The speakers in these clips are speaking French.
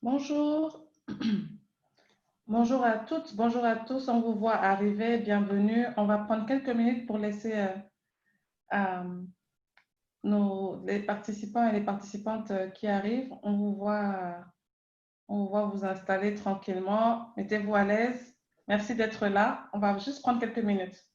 Bonjour, bonjour à toutes, bonjour à tous. On vous voit arriver, bienvenue. On va prendre quelques minutes pour laisser euh, les participants et les participantes qui arrivent. On vous voit vous installer tranquillement. Mettez-vous à l'aise. Merci d'être là. On va juste prendre quelques minutes.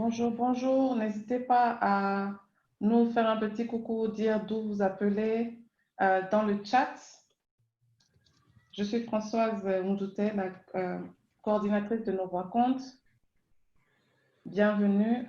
Bonjour, bonjour. N'hésitez pas à nous faire un petit coucou, dire d'où vous appelez dans le chat. Je suis Françoise Moudoutet, la coordinatrice de nos rencontres. Bienvenue.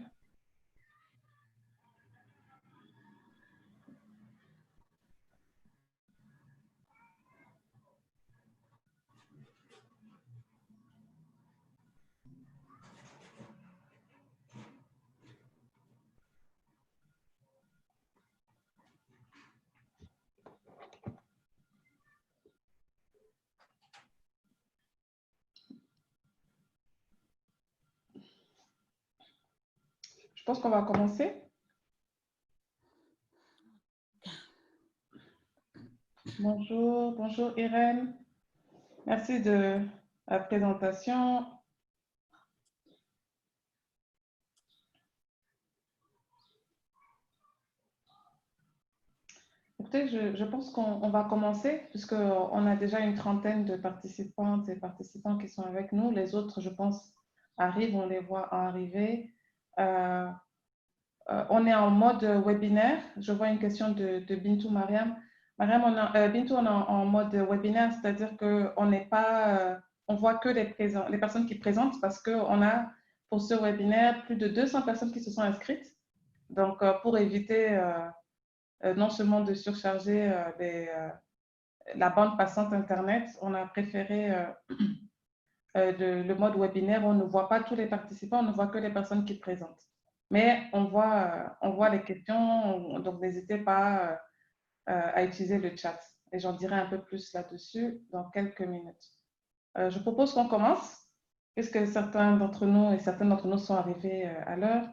Je pense qu'on va commencer. Bonjour, bonjour Irène. Merci de la présentation. Écoutez, je pense qu'on va commencer puisqu'on a déjà une trentaine de participantes et participants qui sont avec nous. Les autres, je pense, arrivent, on les voit arriver. Euh, on est en mode webinaire. Je vois une question de Bintou Mariam. Mariam, Bintou, on est en mode webinaire, c'est-à-dire qu'on n'est pas, on voit que les personnes qui présentent parce qu'on a pour ce webinaire plus de 200 personnes qui se sont inscrites. Donc, pour éviter non seulement de surcharger la bande passante Internet, on a préféré le mode webinaire. On ne voit pas tous les participants, on ne voit que les personnes qui présentent. Mais on voit les questions, donc n'hésitez pas à utiliser le chat. Et j'en dirai un peu plus là-dessus dans quelques minutes. Je propose qu'on commence, puisque certains d'entre nous et certaines d'entre nous sont arrivés à l'heure.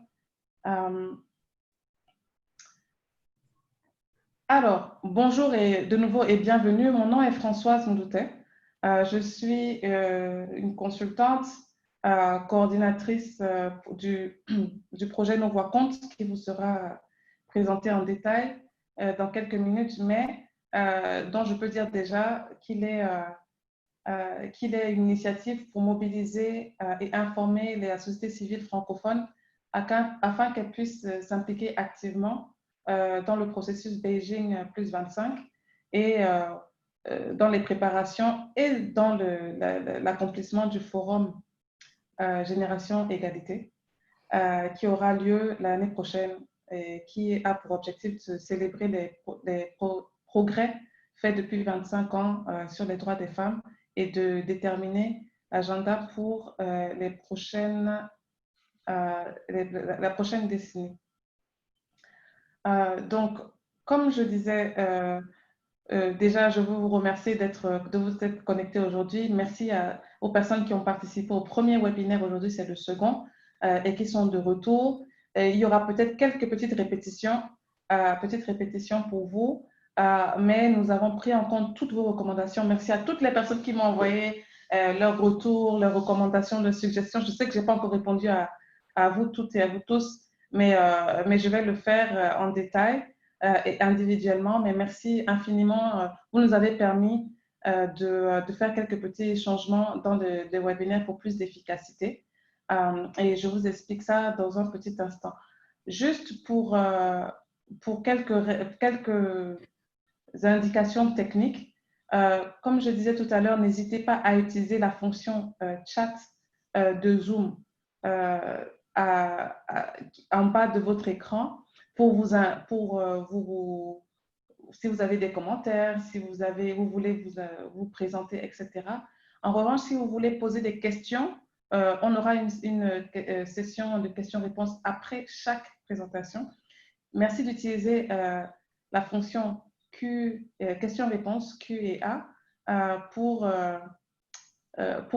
Alors, bonjour et de nouveau et bienvenue. Mon nom est Françoise Moudoutet. Je suis une consultante, coordinatrice du projet Nos Voix Comptent qui vous sera présenté en détail dans quelques minutes, mais dont je peux dire déjà qu'il est une initiative pour mobiliser et informer les sociétés civiles francophones afin qu'elles puissent s'impliquer activement dans le processus Beijing plus 25 et dans les préparations et dans l'accomplissement du forum Génération Égalité qui aura lieu l'année prochaine et qui a pour objectif de célébrer les progrès faits depuis 25 ans sur les droits des femmes et de déterminer l'agenda pour la prochaine décennie. Donc, comme je disais, déjà, je veux vous remercier de vous être connectés aujourd'hui. Merci aux personnes qui ont participé au premier webinaire. Aujourd'hui, c'est le second. et qui sont de retour. Et il y aura peut-être quelques petites répétitions pour vous, mais nous avons pris en compte toutes vos recommandations. Merci à toutes les personnes qui m'ont envoyé leurs retours, leurs recommandations, leurs suggestions. Je sais que je n'ai pas encore répondu à vous toutes et à vous tous, mais je vais le faire en détail et individuellement. Mais merci infiniment. Vous nous avez permis de faire quelques petits changements dans les webinaires pour plus d'efficacité. Et je vous explique ça dans un petit instant. Juste pour quelques indications techniques, comme je disais tout à l'heure, n'hésitez pas à utiliser la fonction chat de Zoom en bas de votre écran pour si vous avez des commentaires, si vous voulez vous présenter, etc. En revanche, si vous voulez poser des questions, on aura une session de questions-réponses après chaque présentation. Merci d'utiliser la fonction questions-réponses, Q et A, pour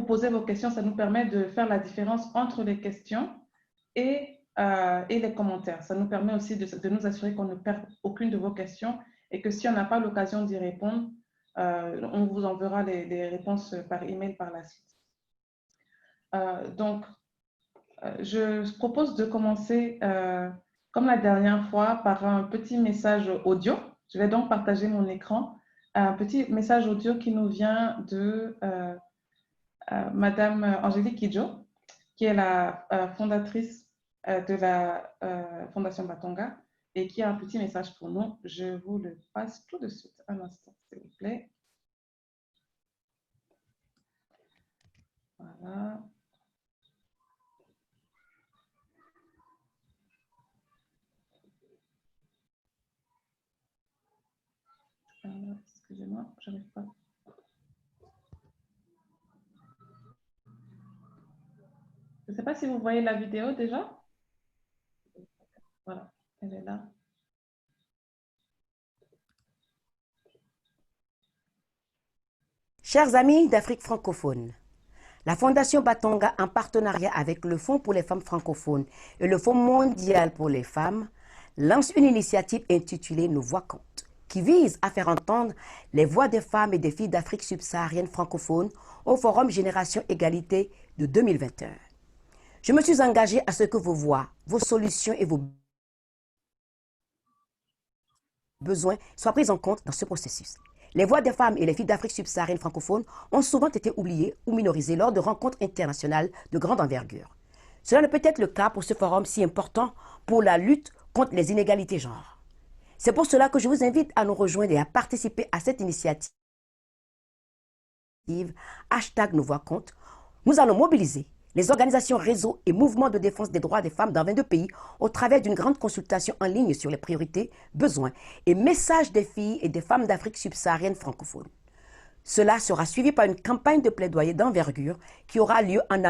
poser vos questions. Ça nous permet de faire la différence entre les questions et les commentaires. Ça nous permet aussi de nous assurer qu'on ne perd aucune de vos questions et que si on n'a pas l'occasion d'y répondre, on vous enverra les réponses par email par la suite. Donc, je propose de commencer, comme la dernière fois, par un petit message audio. Je vais donc partager mon écran. Un petit message audio qui nous vient de Madame Angélique Kidjo, qui est la fondatrice de la Fondation Batonga et qui a un petit message pour nous. Je vous le passe tout de suite. Un instant, s'il vous plaît. Voilà. Excusez-moi, je n'arrive pas. Je ne sais pas si vous voyez la vidéo déjà. Voilà, elle est là. Chers amis d'Afrique francophone, la Fondation Batonga, en partenariat avec le Fonds pour les femmes francophones et le Fonds mondial pour les femmes, lance une initiative intitulée Nos voix comptent, qui vise à faire entendre les voix des femmes et des filles d'Afrique subsaharienne francophone au Forum Génération Égalité de 2021. Je me suis engagée à ce que vos voix, vos solutions et vos besoins soient prises en compte dans ce processus. Les voix des femmes et les filles d'Afrique subsaharienne francophone ont souvent été oubliées ou minorisées lors de rencontres internationales de grande envergure. Cela ne peut être le cas pour ce forum si important pour la lutte contre les inégalités genres. C'est pour cela que je vous invite à nous rejoindre et à participer à cette initiative. Nos voix comptent. Nous allons mobiliser les organisations, réseaux et mouvements de défense des droits des femmes dans 22 pays au travers d'une grande consultation en ligne sur les priorités, besoins et messages des filles et des femmes d'Afrique subsaharienne francophone. Cela sera suivi par une campagne de plaidoyer d'envergure qui aura lieu en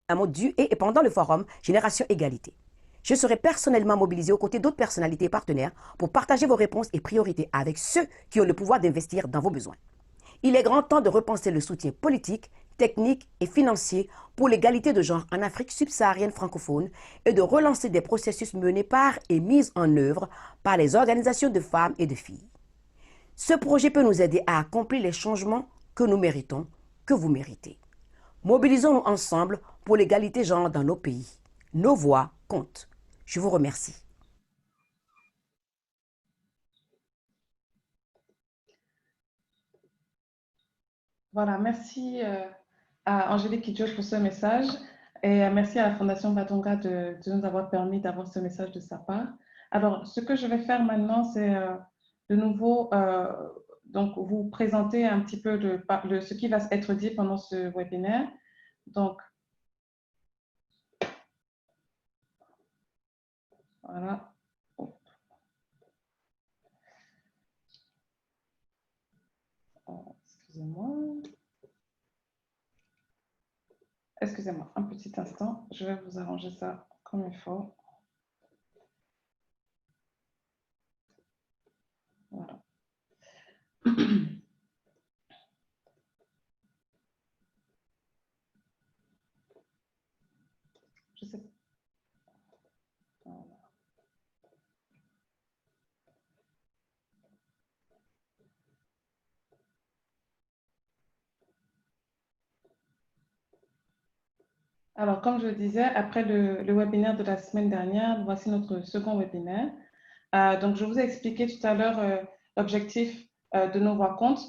amont du et pendant le forum Génération Égalité. Je serai personnellement mobilisé aux côtés d'autres personnalités et partenaires pour partager vos réponses et priorités avec ceux qui ont le pouvoir d'investir dans vos besoins. Il est grand temps de repenser le soutien politique, technique et financier pour l'égalité de genre en Afrique subsaharienne francophone et de relancer des processus menés par et mis en œuvre par les organisations de femmes et de filles. Ce projet peut nous aider à accomplir les changements que nous méritons, que vous méritez. Mobilisons-nous ensemble pour l'égalité genre dans nos pays. Nos voix comptent. Je vous remercie. Voilà, merci à Angélique Kidjo pour ce message et merci à la Fondation Batonga de nous avoir permis d'avoir ce message de sa part. Alors, ce que je vais faire maintenant, c'est de nouveau donc vous présenter un petit peu ce qui va être dit pendant ce webinaire. Donc, voilà. Excusez-moi. Excusez-moi, un petit instant. Je vais vous arranger ça comme il faut. Voilà. Je sais. Alors, comme je le disais, après le webinaire de la semaine dernière, voici notre second webinaire. Donc, je vous ai expliqué tout à l'heure l'objectif de nos rencontres.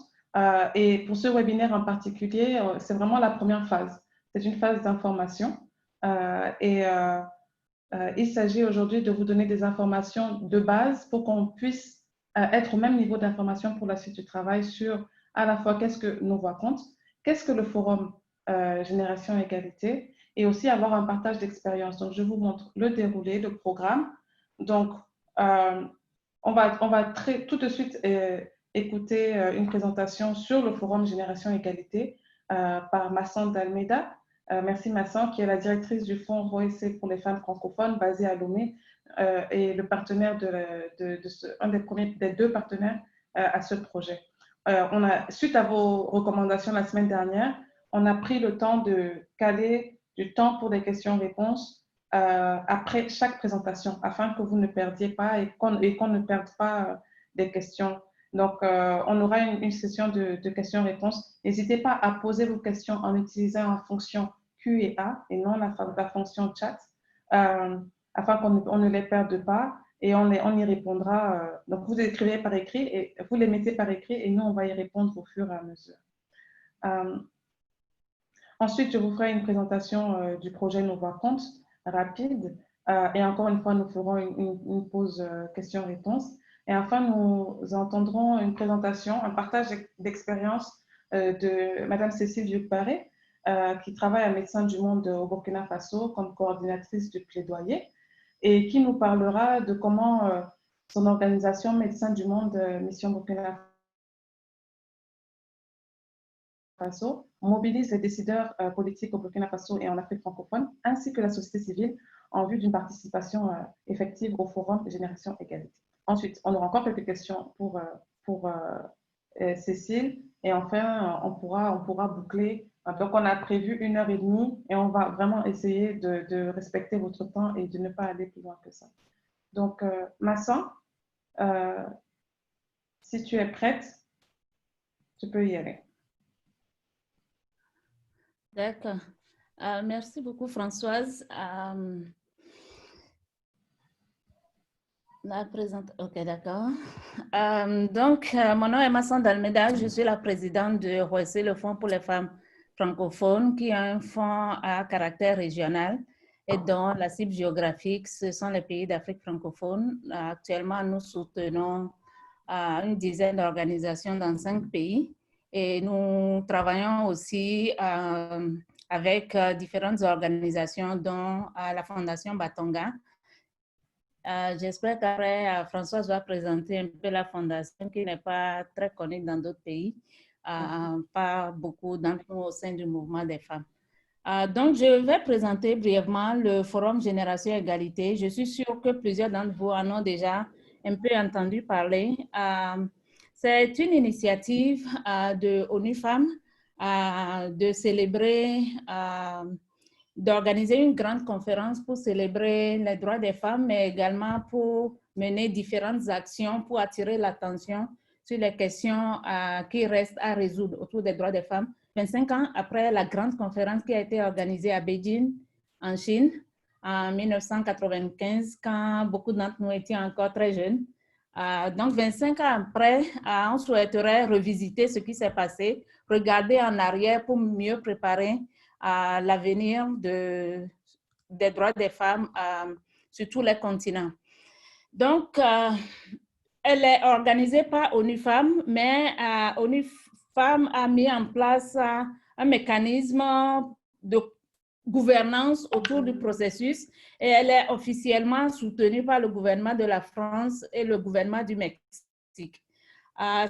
Et pour ce webinaire en particulier, c'est vraiment la première phase. C'est une phase d'information. Il s'agit aujourd'hui de vous donner des informations de base pour qu'on puisse être au même niveau d'information pour la suite du travail sur à la fois qu'est-ce que nos voix comptent, qu'est-ce que le forum Génération Égalité, et aussi avoir un partage d'expérience. Donc, je vous montre le déroulé, le programme. Donc, on va tout de suite écouter une présentation sur le forum Génération Égalité par Masson d'Almeida. Merci Masson, qui est la directrice du Fonds ROEC pour les femmes francophones basé à Lomé et le partenaire un des deux partenaires à ce projet. Suite à vos recommandations la semaine dernière, on a pris le temps de caler du temps pour des questions-réponses après chaque présentation afin que vous ne perdiez pas et qu'on ne perde pas des questions. Donc, on aura une session de questions-réponses. N'hésitez pas à poser vos questions en utilisant la fonction Q&A et non la fonction chat afin qu'on ne les perde pas et on y répondra. Donc, vous écrivez par écrit et vous les mettez par écrit et nous, on va y répondre au fur et à mesure. Ensuite, je vous ferai une présentation du projet Nos Voix Comptent rapide. Et encore une fois, nous ferons une pause questions-réponses. Et enfin, nous entendrons une présentation, un partage d'expérience de Madame Cécile Duc-Barré, qui travaille à Médecins du Monde au Burkina Faso comme coordinatrice du plaidoyer et qui nous parlera de comment son organisation Médecins du Monde Mission Burkina Faso mobilise les décideurs politiques au Burkina Faso et en Afrique francophone, ainsi que la société civile, en vue d'une participation effective au Forum Génération Égalité. Ensuite, on aura encore quelques questions pour Cécile, et enfin, on pourra boucler. Donc, on a prévu 1h30 et on va vraiment essayer de respecter votre temps et de ne pas aller plus loin que ça. Donc, Masson, si tu es prête, tu peux y aller. D'accord. Merci beaucoup, Françoise. Ok, d'accord. Mon nom est Masson d'Almeida. Je suis la présidente de ROEC, le Fonds pour les femmes francophones, qui est un fonds à caractère régional et dont la cible géographique, ce sont les pays d'Afrique francophone. Actuellement, nous soutenons une dizaine d'organisations dans 5 pays. Et nous travaillons aussi avec différentes organisations, dont la Fondation Batonga. J'espère qu'après, Françoise va présenter un peu la Fondation, qui n'est pas très connue dans d'autres pays, pas beaucoup d'entre nous au sein du mouvement des femmes. Donc, je vais présenter brièvement le Forum Génération Égalité. Je suis sûre que plusieurs d'entre vous en ont déjà un peu entendu parler. C'est une initiative de ONU Femmes de célébrer, d'organiser une grande conférence pour célébrer les droits des femmes, mais également pour mener différentes actions pour attirer l'attention sur les questions qui restent à résoudre autour des droits des femmes. 25 ans après la grande conférence qui a été organisée à Beijing, en Chine, en 1995, quand beaucoup d'entre nous étaient encore très jeunes. Donc, 25 ans après, on souhaiterait revisiter ce qui s'est passé, regarder en arrière pour mieux préparer l'avenir des droits des femmes sur tous les continents. Donc, elle est organisée par ONU Femmes, mais ONU Femmes a mis en place un mécanisme de gouvernance autour du processus et elle est officiellement soutenue par le gouvernement de la France et le gouvernement du Mexique.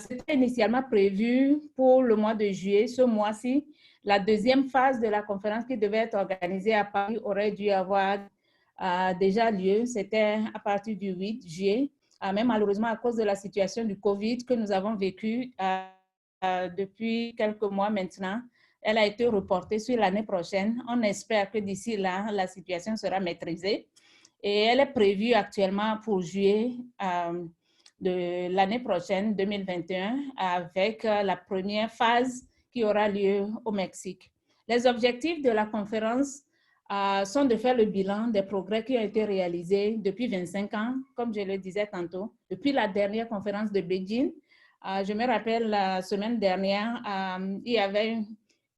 C'était initialement prévu pour le mois de juillet. Ce mois-ci, la deuxième phase de la conférence qui devait être organisée à Paris aurait dû avoir déjà lieu. C'était à partir du 8 juillet, mais malheureusement à cause de la situation du COVID que nous avons vécue depuis quelques mois maintenant, Elle a été reportée sur l'année prochaine. On espère que d'ici là, la situation sera maîtrisée. Et elle est prévue actuellement pour juillet de l'année prochaine, 2021, avec la première phase qui aura lieu au Mexique. Les objectifs de la conférence sont de faire le bilan des progrès qui ont été réalisés depuis 25 ans, comme je le disais tantôt, depuis la dernière conférence de Beijing. Je me rappelle la semaine dernière, il y avait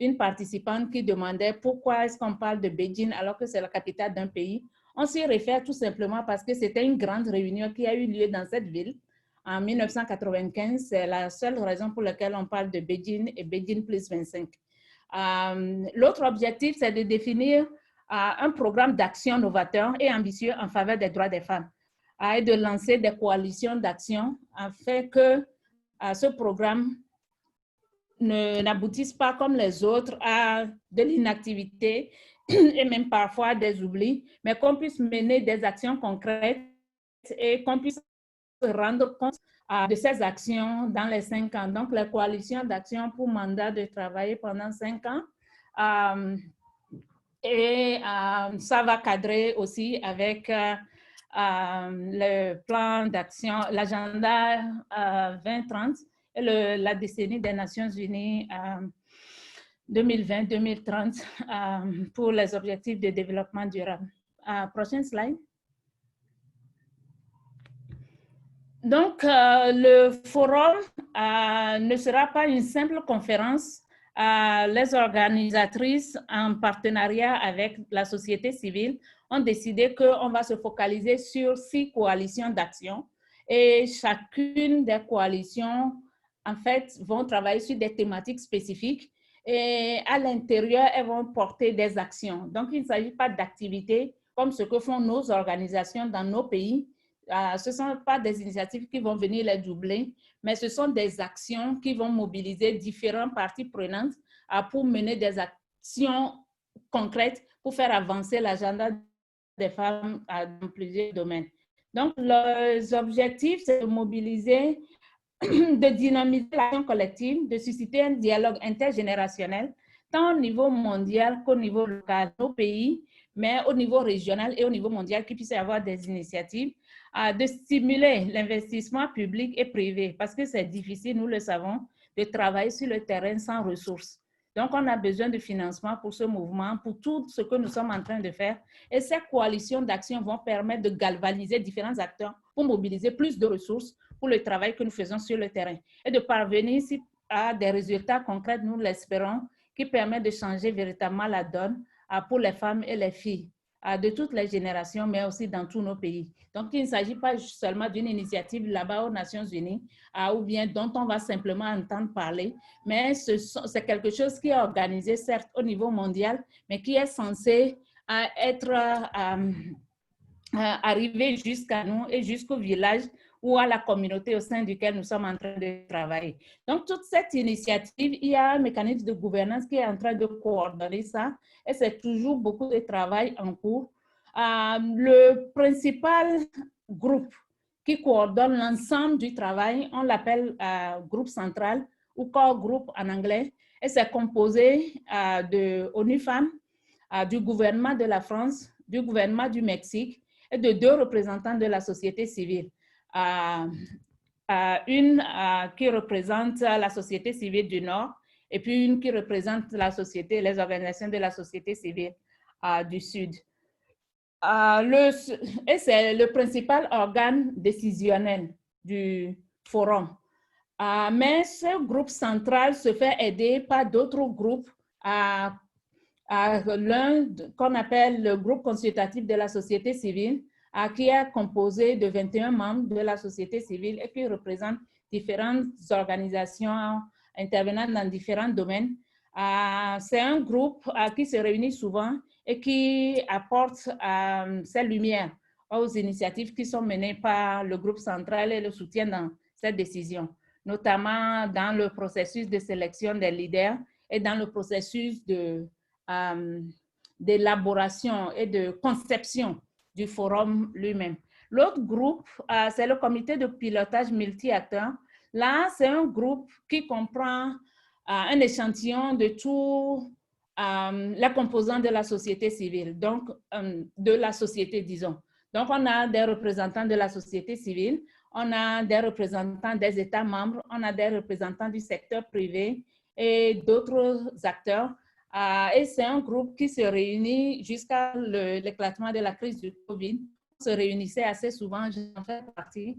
une participante qui demandait pourquoi est-ce qu'on parle de Beijing alors que c'est la capitale d'un pays. On s'y réfère tout simplement parce que c'était une grande réunion qui a eu lieu dans cette ville en 1995. C'est la seule raison pour laquelle on parle de Beijing et Beijing plus 25. L'autre objectif, c'est de définir un programme d'action novateur et ambitieux en faveur des droits des femmes et de lancer des coalitions d'action afin que ce programme n'aboutisse pas comme les autres à de l'inactivité et même parfois des oublis, mais qu'on puisse mener des actions concrètes et qu'on puisse se rendre compte de ces actions dans les 5 ans. Donc, la coalition d'action pour mandat de travailler pendant 5 ans. Ça va cadrer aussi avec le plan d'action, l'agenda 2030 et la décennie des Nations Unies 2020-2030 pour les objectifs de développement durable. Prochaine slide. Donc, le forum ne sera pas une simple conférence. Les organisatrices, en partenariat avec la société civile, ont décidé qu'on va se focaliser sur 6 coalitions d'action. Et chacune des coalitions, en fait, vont travailler sur des thématiques spécifiques. Et à l'intérieur, elles vont porter des actions. Donc, il ne s'agit pas d'activités comme ce que font nos organisations dans nos pays. Ce ne sont pas des initiatives qui vont venir les doubler, mais ce sont des actions qui vont mobiliser différentes parties prenantes pour mener des actions concrètes pour faire avancer l'agenda des femmes dans plusieurs domaines. Donc, les objectifs, c'est de mobiliser, de dynamiser l'action collective, de susciter un dialogue intergénérationnel, tant au niveau mondial qu'au niveau local, nos pays, mais au niveau régional et au niveau mondial, qu'il puisse y avoir des initiatives, de stimuler l'investissement public et privé, parce que c'est difficile, nous le savons, de travailler sur le terrain sans ressources. Donc, on a besoin de financement pour ce mouvement, pour tout ce que nous sommes en train de faire. Et ces coalitions d'action vont permettre de galvaniser différents acteurs pour mobiliser plus de ressources pour le travail que nous faisons sur le terrain et de parvenir à des résultats concrets, nous l'espérons, qui permettent de changer véritablement la donne pour les femmes et les filles de toutes les générations, mais aussi dans tous nos pays. Donc, il ne s'agit pas seulement d'une initiative là-bas aux Nations Unies ou bien dont on va simplement entendre parler, mais c'est quelque chose qui est organisé, certes, au niveau mondial, mais qui est censé arriver jusqu'à nous et jusqu'au village ou à la communauté au sein duquel nous sommes en train de travailler. Donc, toute cette initiative, il y a un mécanisme de gouvernance qui est en train de coordonner ça et c'est toujours beaucoup de travail en cours. Le principal groupe qui coordonne l'ensemble du travail, on l'appelle groupe central ou core group en anglais, et c'est composé de ONU Femmes, du gouvernement de la France, du gouvernement du Mexique et de 2 représentants de la société civile. Une qui représente la société civile du Nord et puis une qui représente les organisations de la société civile du Sud. Et c'est le principal organe décisionnel du forum. Mais ce groupe central se fait aider par d'autres groupes, l'un qu'on appelle le groupe consultatif de la société civile, qui est composé de 21 membres de la société civile et qui représente différentes organisations intervenant dans différents domaines. C'est un groupe qui se réunit souvent et qui apporte ses lumières aux initiatives qui sont menées par le groupe central et le soutien dans cette décision, notamment dans le processus de sélection des leaders et dans le processus d'élaboration et de conception du forum lui-même. L'autre groupe, c'est le comité de pilotage multi-acteurs. Là, c'est un groupe qui comprend un échantillon de tous les composants de la société civile, donc de la société, disons. Donc, on a des représentants de la société civile, on a des représentants des États membres, on a des représentants du secteur privé et d'autres acteurs. Et c'est un groupe qui se réunit jusqu'à l'éclatement de la crise du Covid. On se réunissait assez souvent, j'en fais partie,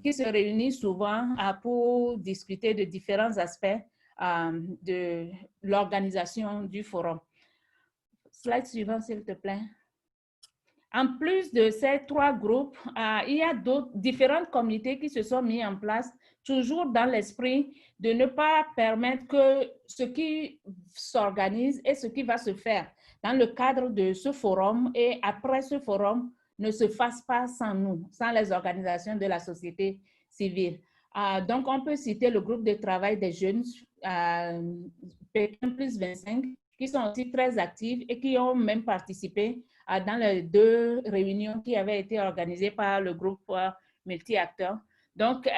qui se réunit souvent pour discuter de différents aspects de l'organisation du forum. Slide suivant, s'il te plaît. En plus de ces 3 groupes, il y a différents comités qui se sont mis en place, toujours dans l'esprit de ne pas permettre que ce qui s'organise et ce qui va se faire dans le cadre de ce forum et après ce forum ne se fasse pas sans nous, sans les organisations de la société civile. Donc, on peut citer le groupe de travail des jeunes, Pékin plus 25, qui sont aussi très actifs et qui ont même participé dans les 2 réunions qui avaient été organisées par le groupe multi-acteurs. Donc,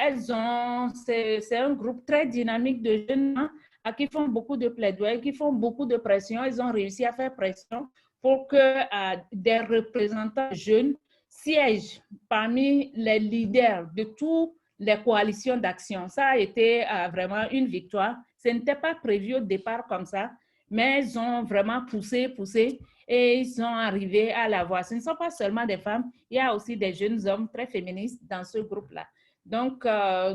c'est un groupe très dynamique de jeunes qui font beaucoup de plaidoyer, qui font beaucoup de pression. Ils ont réussi à faire pression pour que des représentants jeunes siègent parmi les leaders de toutes les coalitions d'action. Ça a été vraiment une victoire. Ce n'était pas prévu au départ comme ça, mais ils ont vraiment poussé et ils sont arrivés à l'avoir. Ce ne sont pas seulement des femmes, il y a aussi des jeunes hommes très féministes dans ce groupe-là. Donc,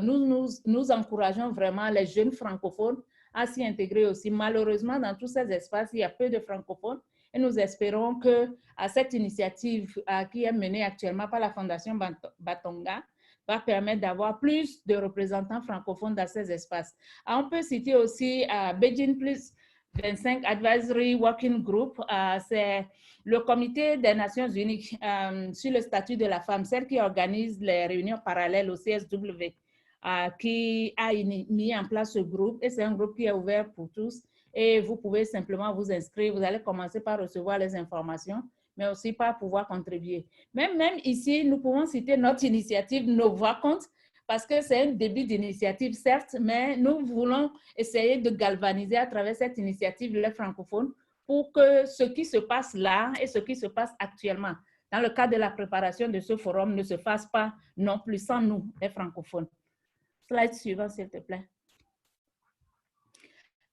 nous encourageons vraiment les jeunes francophones à s'y intégrer aussi. Malheureusement, dans tous ces espaces, il y a peu de francophones et nous espérons que cette initiative qui est menée actuellement par la Fondation Batonga va permettre d'avoir plus de représentants francophones dans ces espaces. On peut citer aussi Beijing Plus 25 Advisory Working Group, c'est le comité des Nations Unies sur le statut de la femme, celle qui organise les réunions parallèles au CSW, qui a mis en place ce groupe et c'est un groupe qui est ouvert pour tous et vous pouvez simplement vous inscrire, vous allez commencer par recevoir les informations, mais aussi par pouvoir contribuer. Même ici, nous pouvons citer notre initiative Nos Voix comptent, parce que c'est un début d'initiative, certes, mais nous voulons essayer de galvaniser à travers cette initiative les francophones pour que ce qui se passe là et ce qui se passe actuellement dans le cadre de la préparation de ce forum ne se fasse pas non plus sans nous, les francophones. Slide suivant, s'il te plaît.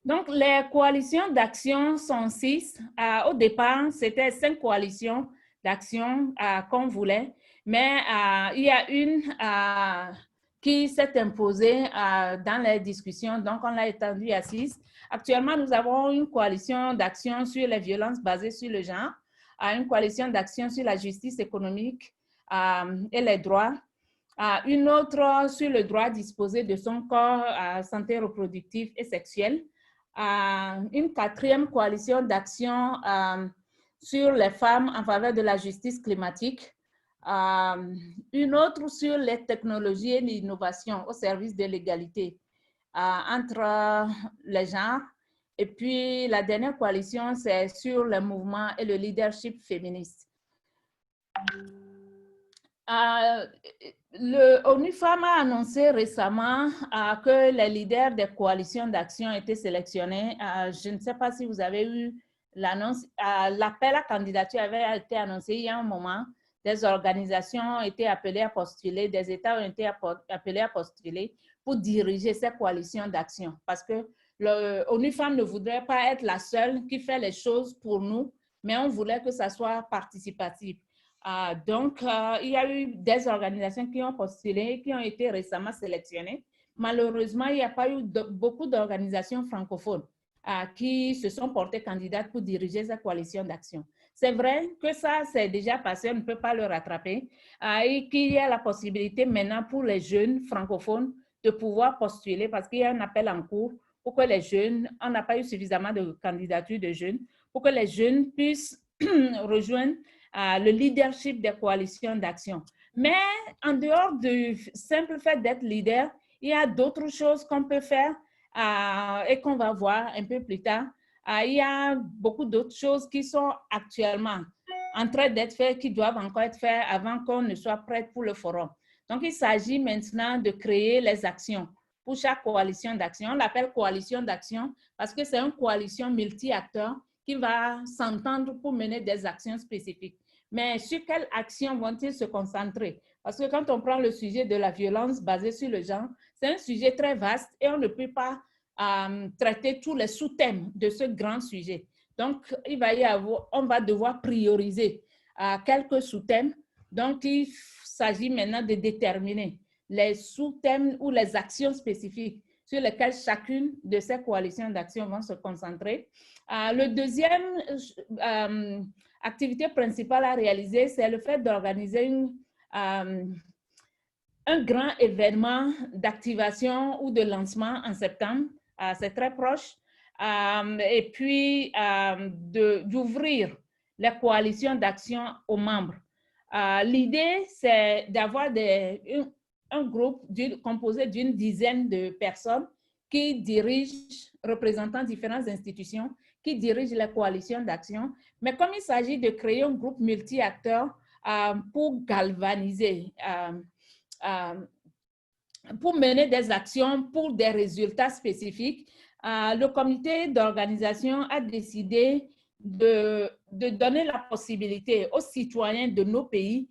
Donc, les coalitions d'action sont 6. Au départ, c'était 5 coalitions d'action qu'on voulait, mais il y a une qui s'est imposée dans les discussions, donc on l'a étendue à 6. Actuellement, nous avons une coalition d'action sur les violences basées sur le genre, une coalition d'action sur la justice économique et les droits, une autre sur le droit à disposer de son corps, santé reproductive et sexuelle, une 4e coalition d'action sur les femmes en faveur de la justice climatique, une autre sur les technologies et l'innovation au service de l'égalité entre les genres. Et puis, la dernière coalition, c'est sur le mouvement et le leadership féministe. Le ONU Femmes a annoncé récemment que les leaders des coalitions d'action étaient sélectionnés. Je ne sais pas si vous avez eu l'annonce. L'appel à candidature avait été annoncé il y a un moment. Des organisations ont été appelées à postuler, des États ont été appelés à postuler pour diriger ces coalitions d'action. Parce que l'ONU Femmes ne voudrait pas être la seule qui fait les choses pour nous, mais on voulait que ça soit participatif. Donc, il y a eu des organisations qui ont postulé, qui ont été récemment sélectionnées. Malheureusement, il n'y a pas eu beaucoup d'organisations francophones qui se sont portées candidates pour diriger cette coalition d'action. C'est vrai que ça, c'est déjà passé, on ne peut pas le rattraper, et qu'il y a la possibilité maintenant pour les jeunes francophones de pouvoir postuler parce qu'il y a un appel en cours pour que les jeunes, on n'a pas eu suffisamment de candidatures de jeunes, pour que les jeunes puissent rejoindre le leadership des coalitions d'action. Mais en dehors du simple fait d'être leader, il y a d'autres choses qu'on peut faire et qu'on va voir un peu plus tard. Il y a beaucoup d'autres choses qui sont actuellement en train d'être faites, qui doivent encore être faites avant qu'on ne soit prêt pour le forum. Donc, il s'agit maintenant de créer les actions pour chaque coalition d'action. On l'appelle coalition d'action parce que c'est une coalition multi-acteurs qui va s'entendre pour mener des actions spécifiques. Mais sur quelles actions vont-ils se concentrer? Parce que quand on prend le sujet de la violence basée sur le genre, c'est un sujet très vaste et on ne peut pas traiter tous les sous-thèmes de ce grand sujet. Donc, on va devoir prioriser quelques sous-thèmes. Donc, il s'agit maintenant de déterminer les sous-thèmes ou les actions spécifiques sur lesquelles chacune de ces coalitions d'action vont se concentrer. Le deuxième activité principale à réaliser, c'est le fait d'organiser un grand événement d'activation ou de lancement en septembre. C'est très proche. Et puis, d'ouvrir les coalitions d'action aux membres. L'idée, c'est d'avoir un groupe composé d'une dizaine de personnes qui dirigent, représentant différentes institutions, qui dirigent les coalitions d'action. Mais comme il s'agit de créer un groupe multi-acteurs pour galvaniser, pour mener des actions pour des résultats spécifiques, le comité d'organisation a décidé de donner la possibilité aux citoyens de nos pays,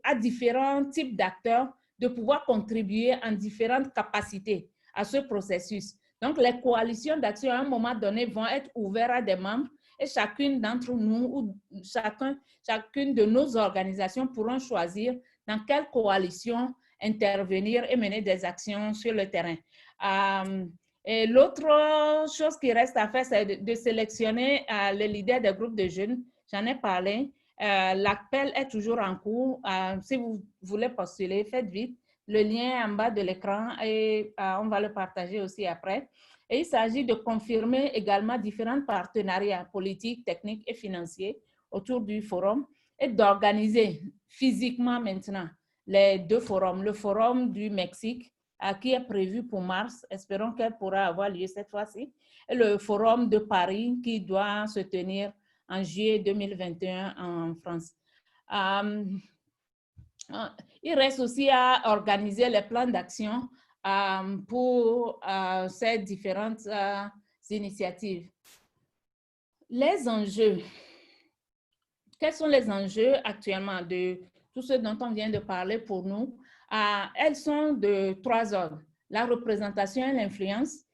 à différents types d'acteurs, de pouvoir contribuer en différentes capacités à ce processus. Donc, les coalitions d'action, à un moment donné, vont être ouvertes à des membres et chacune d'entre nous ou chacune de nos organisations pourront choisir dans quelle coalition intervenir et mener des actions sur le terrain. Et l'autre chose qui reste à faire, c'est de sélectionner les leaders des groupes de jeunes. J'en ai parlé. L'appel est toujours en cours. Si vous voulez postuler, faites vite. Le lien est en bas de l'écran et on va le partager aussi après. Et il s'agit de confirmer également différents partenariats politiques, techniques et financiers autour du forum et d'organiser physiquement maintenant les deux forums. Le forum du Mexique, qui est prévu pour mars, espérons qu'elle pourra avoir lieu cette fois-ci, et le forum de Paris qui doit se tenir en juillet 2021 en France. Il reste aussi à organiser les plans d'action pour ces différentes initiatives. Les enjeux. Quels sont les enjeux actuellement de tout ce dont on vient de parler pour nous? Elles sont de 3 ordres. La représentation et l'influence,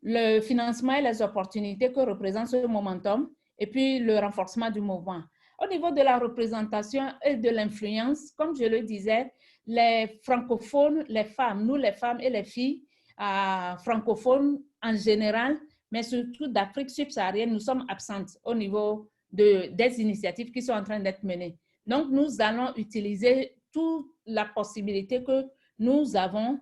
le financement et les opportunités que représente ce momentum, et puis le renforcement du mouvement. Au niveau de la représentation et de l'influence, comme je le disais, les francophones, les femmes, nous les femmes et les filles francophones en général, mais surtout d'Afrique subsaharienne, nous sommes absentes au niveau des initiatives qui sont en train d'être menées. Donc, nous allons utiliser toute la possibilité que nous avons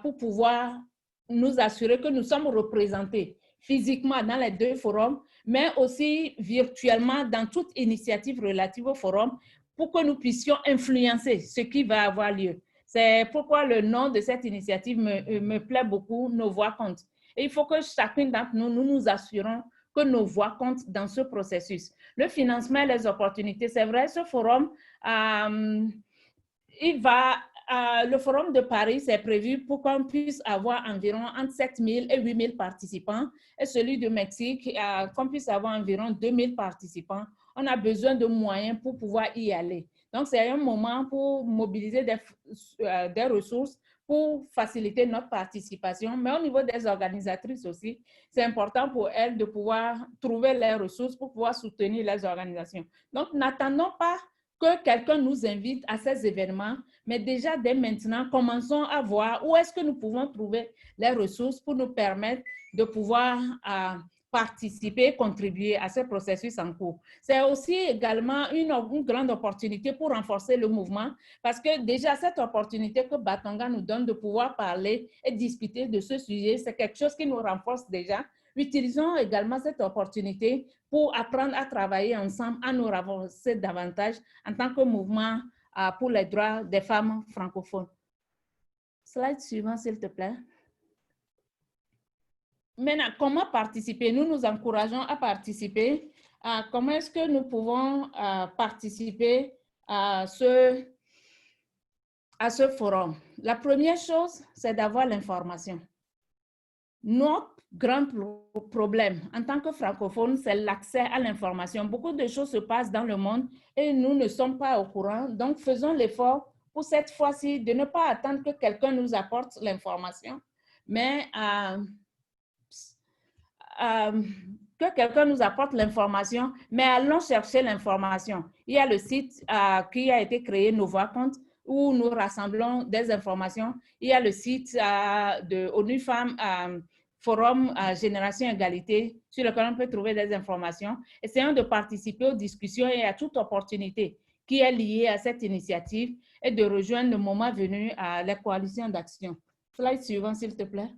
pour pouvoir nous assurer que nous sommes représentés physiquement dans les deux forums, mais aussi virtuellement dans toute initiative relative au forum pour que nous puissions influencer ce qui va avoir lieu. C'est pourquoi le nom de cette initiative me plaît beaucoup, Nos voix comptent. Et il faut que chacune d'entre nous, nous assurons que nos voix comptent dans ce processus. Le financement et les opportunités, c'est vrai, ce forum, le forum de Paris, c'est prévu pour qu'on puisse avoir environ entre 7 000 et 8 000 participants. Et celui du Mexique, qu'on puisse avoir environ 2 000 participants. On a besoin de moyens pour pouvoir y aller. Donc, c'est un moment pour mobiliser des ressources pour faciliter notre participation. Mais au niveau des organisatrices aussi, c'est important pour elles de pouvoir trouver les ressources pour pouvoir soutenir les organisations. Donc, n'attendons pas que quelqu'un nous invite à ces événements, mais déjà dès maintenant, commençons à voir où est-ce que nous pouvons trouver les ressources pour nous permettre de pouvoir participer, contribuer à ce processus en cours. C'est aussi également une grande opportunité pour renforcer le mouvement, parce que déjà cette opportunité que Batonga nous donne de pouvoir parler et discuter de ce sujet, c'est quelque chose qui nous renforce déjà. Utilisons également cette opportunité pour apprendre à travailler ensemble, à nous renforcer davantage en tant que mouvement pour les droits des femmes francophones. Slide suivant, s'il te plaît. Maintenant, comment participer? Nous nous encourageons à participer. Comment est-ce que nous pouvons participer à à ce forum? La première chose, c'est d'avoir l'information. Notre grand problème en tant que francophones, c'est l'accès à l'information. Beaucoup de choses se passent dans le monde et nous ne sommes pas au courant. Donc, faisons l'effort pour cette fois-ci de ne pas attendre que quelqu'un nous apporte l'information, mais que quelqu'un nous apporte l'information, mais allons chercher l'information. Il y a le site qui a été créé, Nova Compte, où nous rassemblons des informations. Il y a le site de ONU Femmes, Forum Génération Égalité, sur lequel on peut trouver des informations. Essayons de participer aux discussions et à toute opportunité qui est liée à cette initiative et de rejoindre le moment venu à la coalition d'action. Slide suivant, s'il te plaît.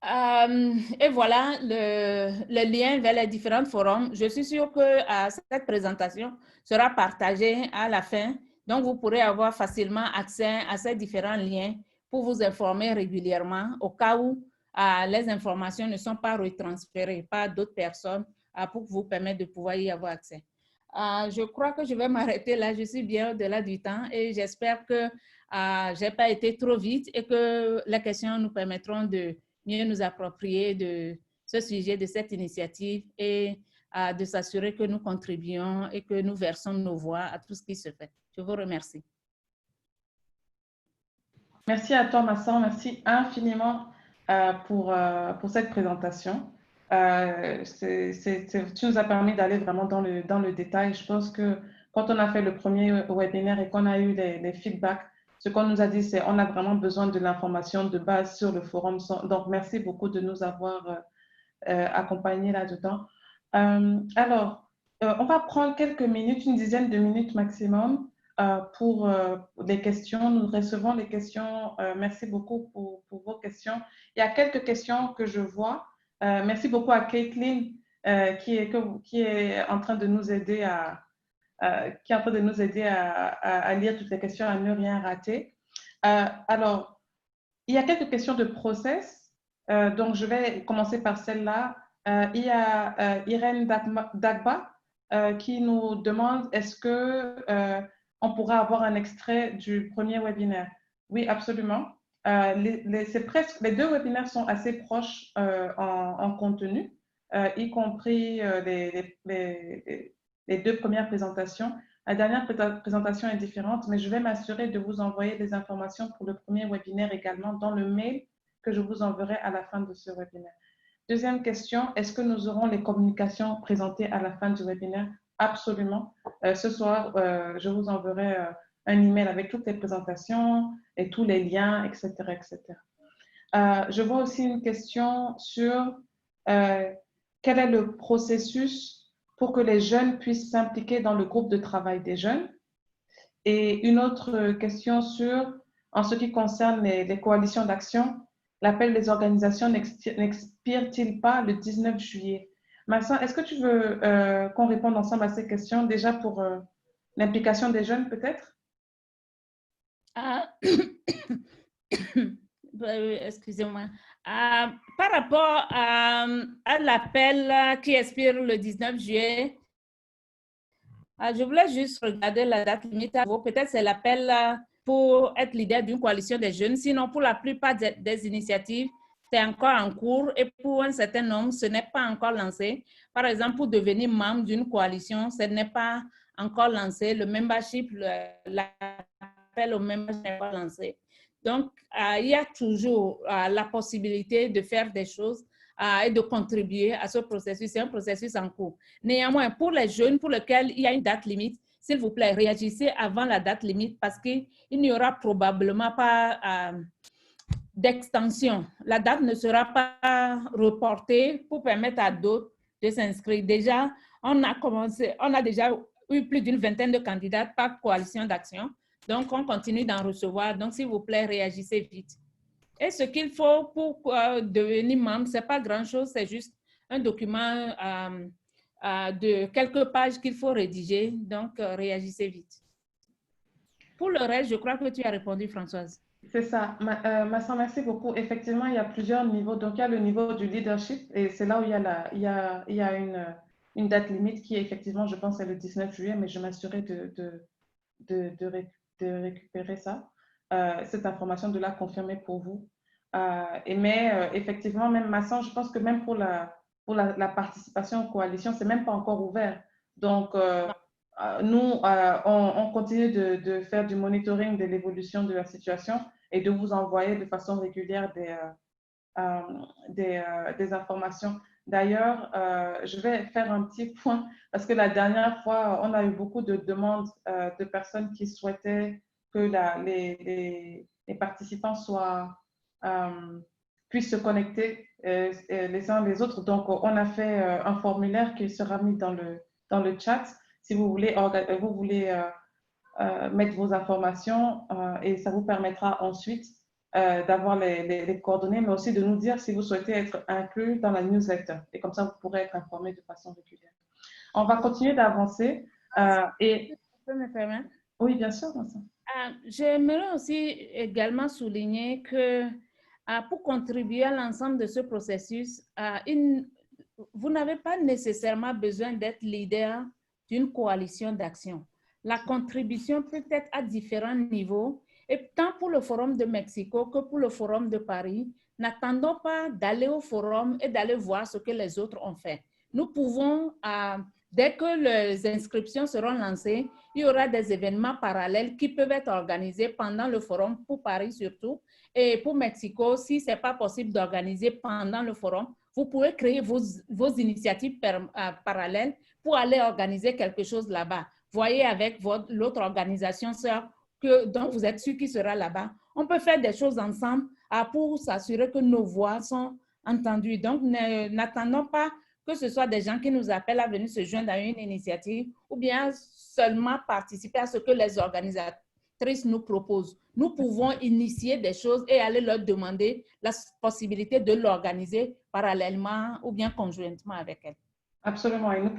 Et voilà le lien vers les différents forums. Je suis sûre que cette présentation sera partagée à la fin. Donc, vous pourrez avoir facilement accès à ces différents liens pour vous informer régulièrement au cas où les informations ne sont pas retransférées par d'autres personnes pour vous permettre de pouvoir y avoir accès. Je crois que je vais m'arrêter là. Je suis bien au-delà du temps et j'espère que je n'ai pas été trop vite et que les questions nous permettront de mieux nous approprier de ce sujet, de cette initiative et de s'assurer que nous contribuons et que nous versons nos voix à tout ce qui se fait. Je vous remercie. Merci à toi, Massan. Merci infiniment pour cette présentation. Tu nous as permis d'aller vraiment dans le détail. Je pense que quand on a fait le premier webinaire et qu'on a eu les feedbacks, ce qu'on nous a dit, c'est qu'on a vraiment besoin de l'information de base sur le forum. Donc, merci beaucoup de nous avoir accompagnés là-dedans. Alors, on va prendre quelques minutes, une dizaine de minutes maximum pour les questions. Nous recevons les questions. Merci beaucoup pour vos questions. Il y a quelques questions que je vois. Merci beaucoup à Caitlin qui est en train de nous aider à lire toutes les questions, à ne rien rater. Alors, il y a quelques questions de process, donc je vais commencer par celle-là. Il y a Irène Dagba qui nous demande est-ce que on pourra avoir un extrait du premier webinaire? Oui, absolument. Les deux webinaires sont assez proches en contenu, y compris les deux premières présentations. La dernière présentation est différente, mais je vais m'assurer de vous envoyer des informations pour le premier webinaire également dans le mail que je vous enverrai à la fin de ce webinaire. Deuxième question, est-ce que nous aurons les communications présentées à la fin du webinaire? Absolument. Ce soir, je vous enverrai un email avec toutes les présentations et tous les liens, etc. etc. Je vois aussi une question sur quel est le processus pour que les jeunes puissent s'impliquer dans le groupe de travail des jeunes. Et une autre question en ce qui concerne les coalitions d'action, l'appel des organisations n'expire-t-il pas le 19 juillet? Massin, est-ce que tu veux qu'on réponde ensemble à ces questions, déjà pour l'implication des jeunes peut-être? Excusez-moi. Par rapport à l'appel qui expire le 19 juillet, je voulais juste regarder la date limite. Peut-être c'est l'appel pour être leader d'une coalition des jeunes. Sinon, pour la plupart des initiatives, c'est encore en cours et pour un certain nombre, ce n'est pas encore lancé. Par exemple, pour devenir membre d'une coalition, ce n'est pas encore lancé. Le membership, l'appel au membership n'est pas lancé. Donc, il y a toujours la possibilité de faire des choses et de contribuer à ce processus. C'est un processus en cours. Néanmoins, pour les jeunes pour lesquels il y a une date limite, s'il vous plaît, réagissez avant la date limite parce qu'il n'y aura probablement pas d'extension. La date ne sera pas reportée pour permettre à d'autres de s'inscrire. Déjà, on a déjà eu plus d'une vingtaine de candidats par coalition d'action. Donc, on continue d'en recevoir. Donc, s'il vous plaît, réagissez vite. Et ce qu'il faut pour devenir membre, ce n'est pas grand-chose, c'est juste un document de quelques pages qu'il faut rédiger. Donc, réagissez vite. Pour le reste, je crois que tu as répondu, Françoise. C'est ça. Massin, merci beaucoup. Effectivement, il y a plusieurs niveaux. Donc, il y a le niveau du leadership et c'est là où il y a, une une date limite qui, effectivement, je pense, est le 19 juillet, mais je m'assurerai de récupérer ça, cette information, de la confirmer pour vous. Mais effectivement, même Masson, je pense que même pour la participation aux coalitions, ce n'est même pas encore ouvert. Donc, nous, on continue de faire du monitoring de l'évolution de la situation et de vous envoyer de façon régulière des informations. D'ailleurs, je vais faire un petit point parce que la dernière fois, on a eu beaucoup de demandes de personnes qui souhaitaient que les participants puissent se connecter les uns les autres. Donc, on a fait un formulaire qui sera mis dans le chat si vous voulez mettre vos informations et ça vous permettra ensuite d'avoir les coordonnées, mais aussi de nous dire si vous souhaitez être inclus dans la newsletter. Et comme ça, vous pourrez être informé de façon régulière. On va continuer d'avancer. Et... Je peux me permettre? Oui, bien sûr. J'aimerais aussi également souligner que pour contribuer à l'ensemble de ce processus, vous n'avez pas nécessairement besoin d'être leader d'une coalition d'action. La contribution peut être à différents niveaux, et tant pour le Forum de Mexico que pour le Forum de Paris, n'attendons pas d'aller au forum et d'aller voir ce que les autres ont fait. Nous pouvons, dès que les inscriptions seront lancées, il y aura des événements parallèles qui peuvent être organisés pendant le forum, pour Paris surtout, et pour Mexico, si ce n'est pas possible d'organiser pendant le forum, vous pouvez créer vos initiatives parallèles pour aller organiser quelque chose là-bas. Voyez avec l'autre organisation sœur dont vous êtes sûr qu'il sera là-bas. On peut faire des choses ensemble pour s'assurer que nos voix sont entendues. Donc, n'attendons pas que ce soit des gens qui nous appellent à venir se joindre à une initiative ou bien seulement participer à ce que les organisatrices nous proposent. Nous pouvons initier des choses et aller leur demander la possibilité de l'organiser parallèlement ou bien conjointement avec elles. Absolument. Et nous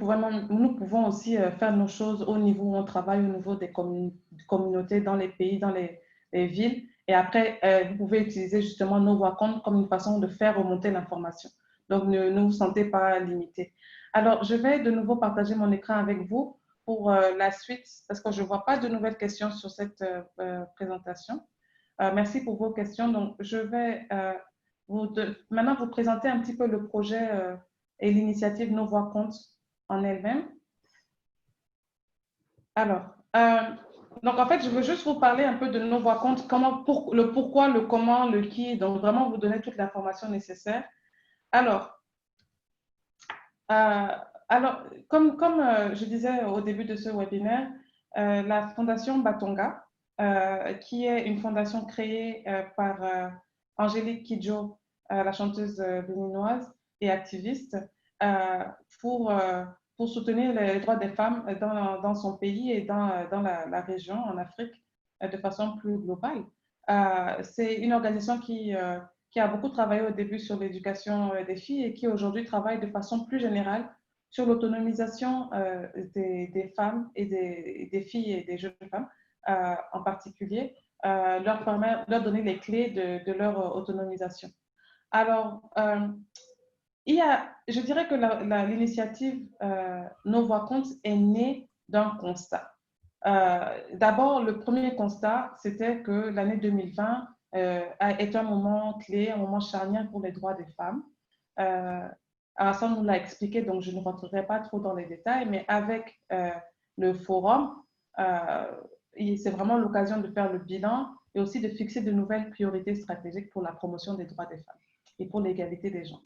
pouvons aussi faire nos choses au niveau où on travaille, au niveau des communautés, dans les pays, dans les villes. Et après, vous pouvez utiliser justement nos voix compte comme une façon de faire remonter l'information. Donc, ne vous sentez pas limité. Alors, je vais de nouveau partager mon écran avec vous pour la suite, parce que je ne vois pas de nouvelles questions sur cette présentation. Merci pour vos questions. Donc, je vais maintenant vous présenter un petit peu le projet et l'initiative Nos Voix comptent en elle-même. Alors, donc en fait, je veux juste vous parler un peu de Nos Voix comptent, le pourquoi, le comment, le qui, donc vraiment vous donner toute l'information nécessaire. Alors, comme je disais au début de ce webinaire, la Fondation Batonga, qui est une fondation créée par Angélique Kidjo, la chanteuse béninoise et activiste, pour soutenir les droits des femmes dans son pays et dans la région, en Afrique, de façon plus globale. C'est une organisation qui a beaucoup travaillé au début sur l'éducation des filles et qui aujourd'hui travaille de façon plus générale sur l'autonomisation des femmes et des filles et des jeunes femmes en particulier, leur donner les clés de leur autonomisation. Alors, je dirais que l'initiative Nos Voix comptent est née d'un constat. D'abord, le premier constat, c'était que l'année 2020 est un moment clé, un moment charnière pour les droits des femmes. Hassan nous l'a expliqué, donc je ne rentrerai pas trop dans les détails, mais avec le forum, c'est vraiment l'occasion de faire le bilan et aussi de fixer de nouvelles priorités stratégiques pour la promotion des droits des femmes et pour l'égalité des genres.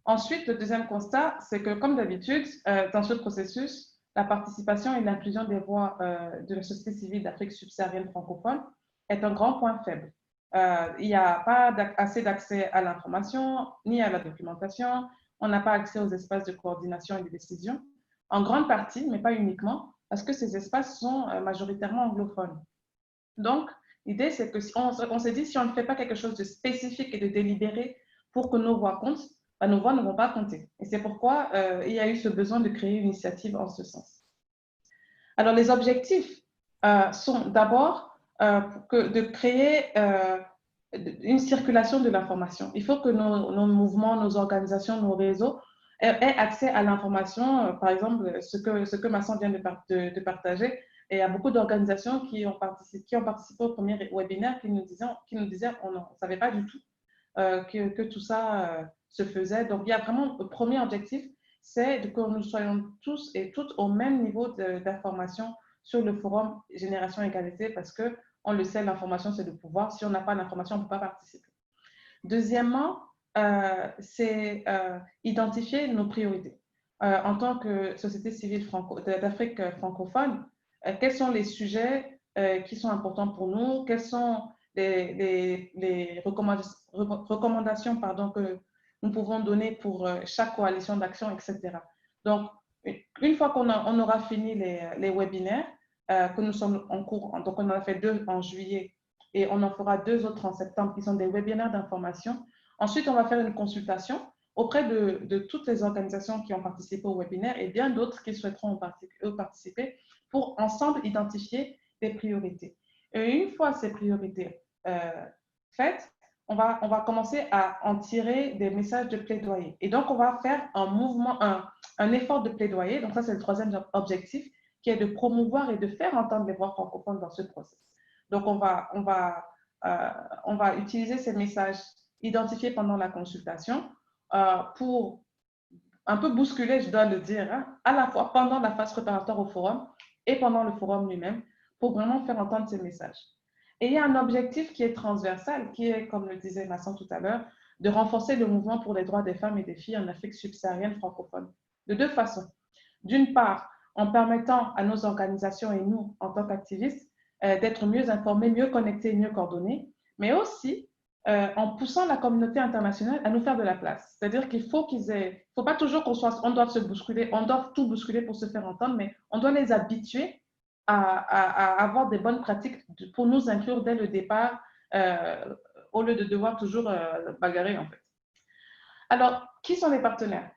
Ensuite, le deuxième constat, c'est que comme d'habitude, dans ce processus, la participation et l'inclusion des voix de la société civile d'Afrique subsaharienne francophone est un grand point faible. Il n'y a pas assez d'accès à l'information ni à la documentation. On n'a pas accès aux espaces de coordination et de décision, en grande partie, mais pas uniquement, parce que ces espaces sont majoritairement anglophones. Donc, l'idée, c'est qu'on s'est dit, si on ne fait pas quelque chose de spécifique et de délibéré pour que nos voix comptent, nos voix ne vont pas compter. Et c'est pourquoi il y a eu ce besoin de créer une initiative en ce sens. Alors, les objectifs sont d'abord de créer une circulation de l'information. Il faut que nos mouvements, nos organisations, nos réseaux aient accès à l'information, par exemple, ce que Masson vient de partager. Et il y a beaucoup d'organisations qui ont participé au premier webinaire qui nous disaient on ne savait pas du tout que tout ça se faisait. Donc, il y a vraiment le premier objectif, c'est que nous soyons tous et toutes au même niveau d'information sur le forum Génération Égalité parce que on le sait, l'information, c'est le pouvoir. Si on n'a pas d'information, on ne peut pas participer. Deuxièmement, c'est identifier nos priorités. En tant que société civile d'Afrique francophone, quels sont les sujets qui sont importants pour nous? Quelles sont les recommandations que nous pouvons donner pour chaque coalition d'action, etc. Donc, une fois qu'on aura fini les webinaires, que nous sommes en cours, donc on en a fait 2 en juillet et on en fera 2 autres en septembre qui sont des webinaires d'information. Ensuite, on va faire une consultation auprès de toutes les organisations qui ont participé au webinaire et bien d'autres qui souhaiteront participer pour ensemble identifier les priorités. Et une fois ces priorités faites, on va commencer à en tirer des messages de plaidoyer. Et donc, on va faire un mouvement, un effort de plaidoyer. Donc, ça, c'est le troisième objectif, qui est de promouvoir et de faire entendre les voix francophones dans ce processus. Donc, on va utiliser ces messages identifiés pendant la consultation pour un peu bousculer, je dois le dire, hein, à la fois pendant la phase préparatoire au forum et pendant le forum lui-même, pour vraiment faire entendre ces messages. Et il y a un objectif qui est transversal, qui est, comme le disait Masson tout à l'heure, de renforcer le mouvement pour les droits des femmes et des filles en Afrique subsaharienne francophone. De 2 façons. D'une part, en permettant à nos organisations et nous, en tant qu'activistes, d'être mieux informés, mieux connectés, mieux coordonnés, mais aussi en poussant la communauté internationale à nous faire de la place. C'est-à-dire qu'il faut faut pas toujours on doit se bousculer, on doit tout bousculer pour se faire entendre, mais on doit les habituer à avoir des bonnes pratiques pour nous inclure dès le départ, au lieu de devoir toujours bagarrer en fait. Alors, qui sont les partenaires?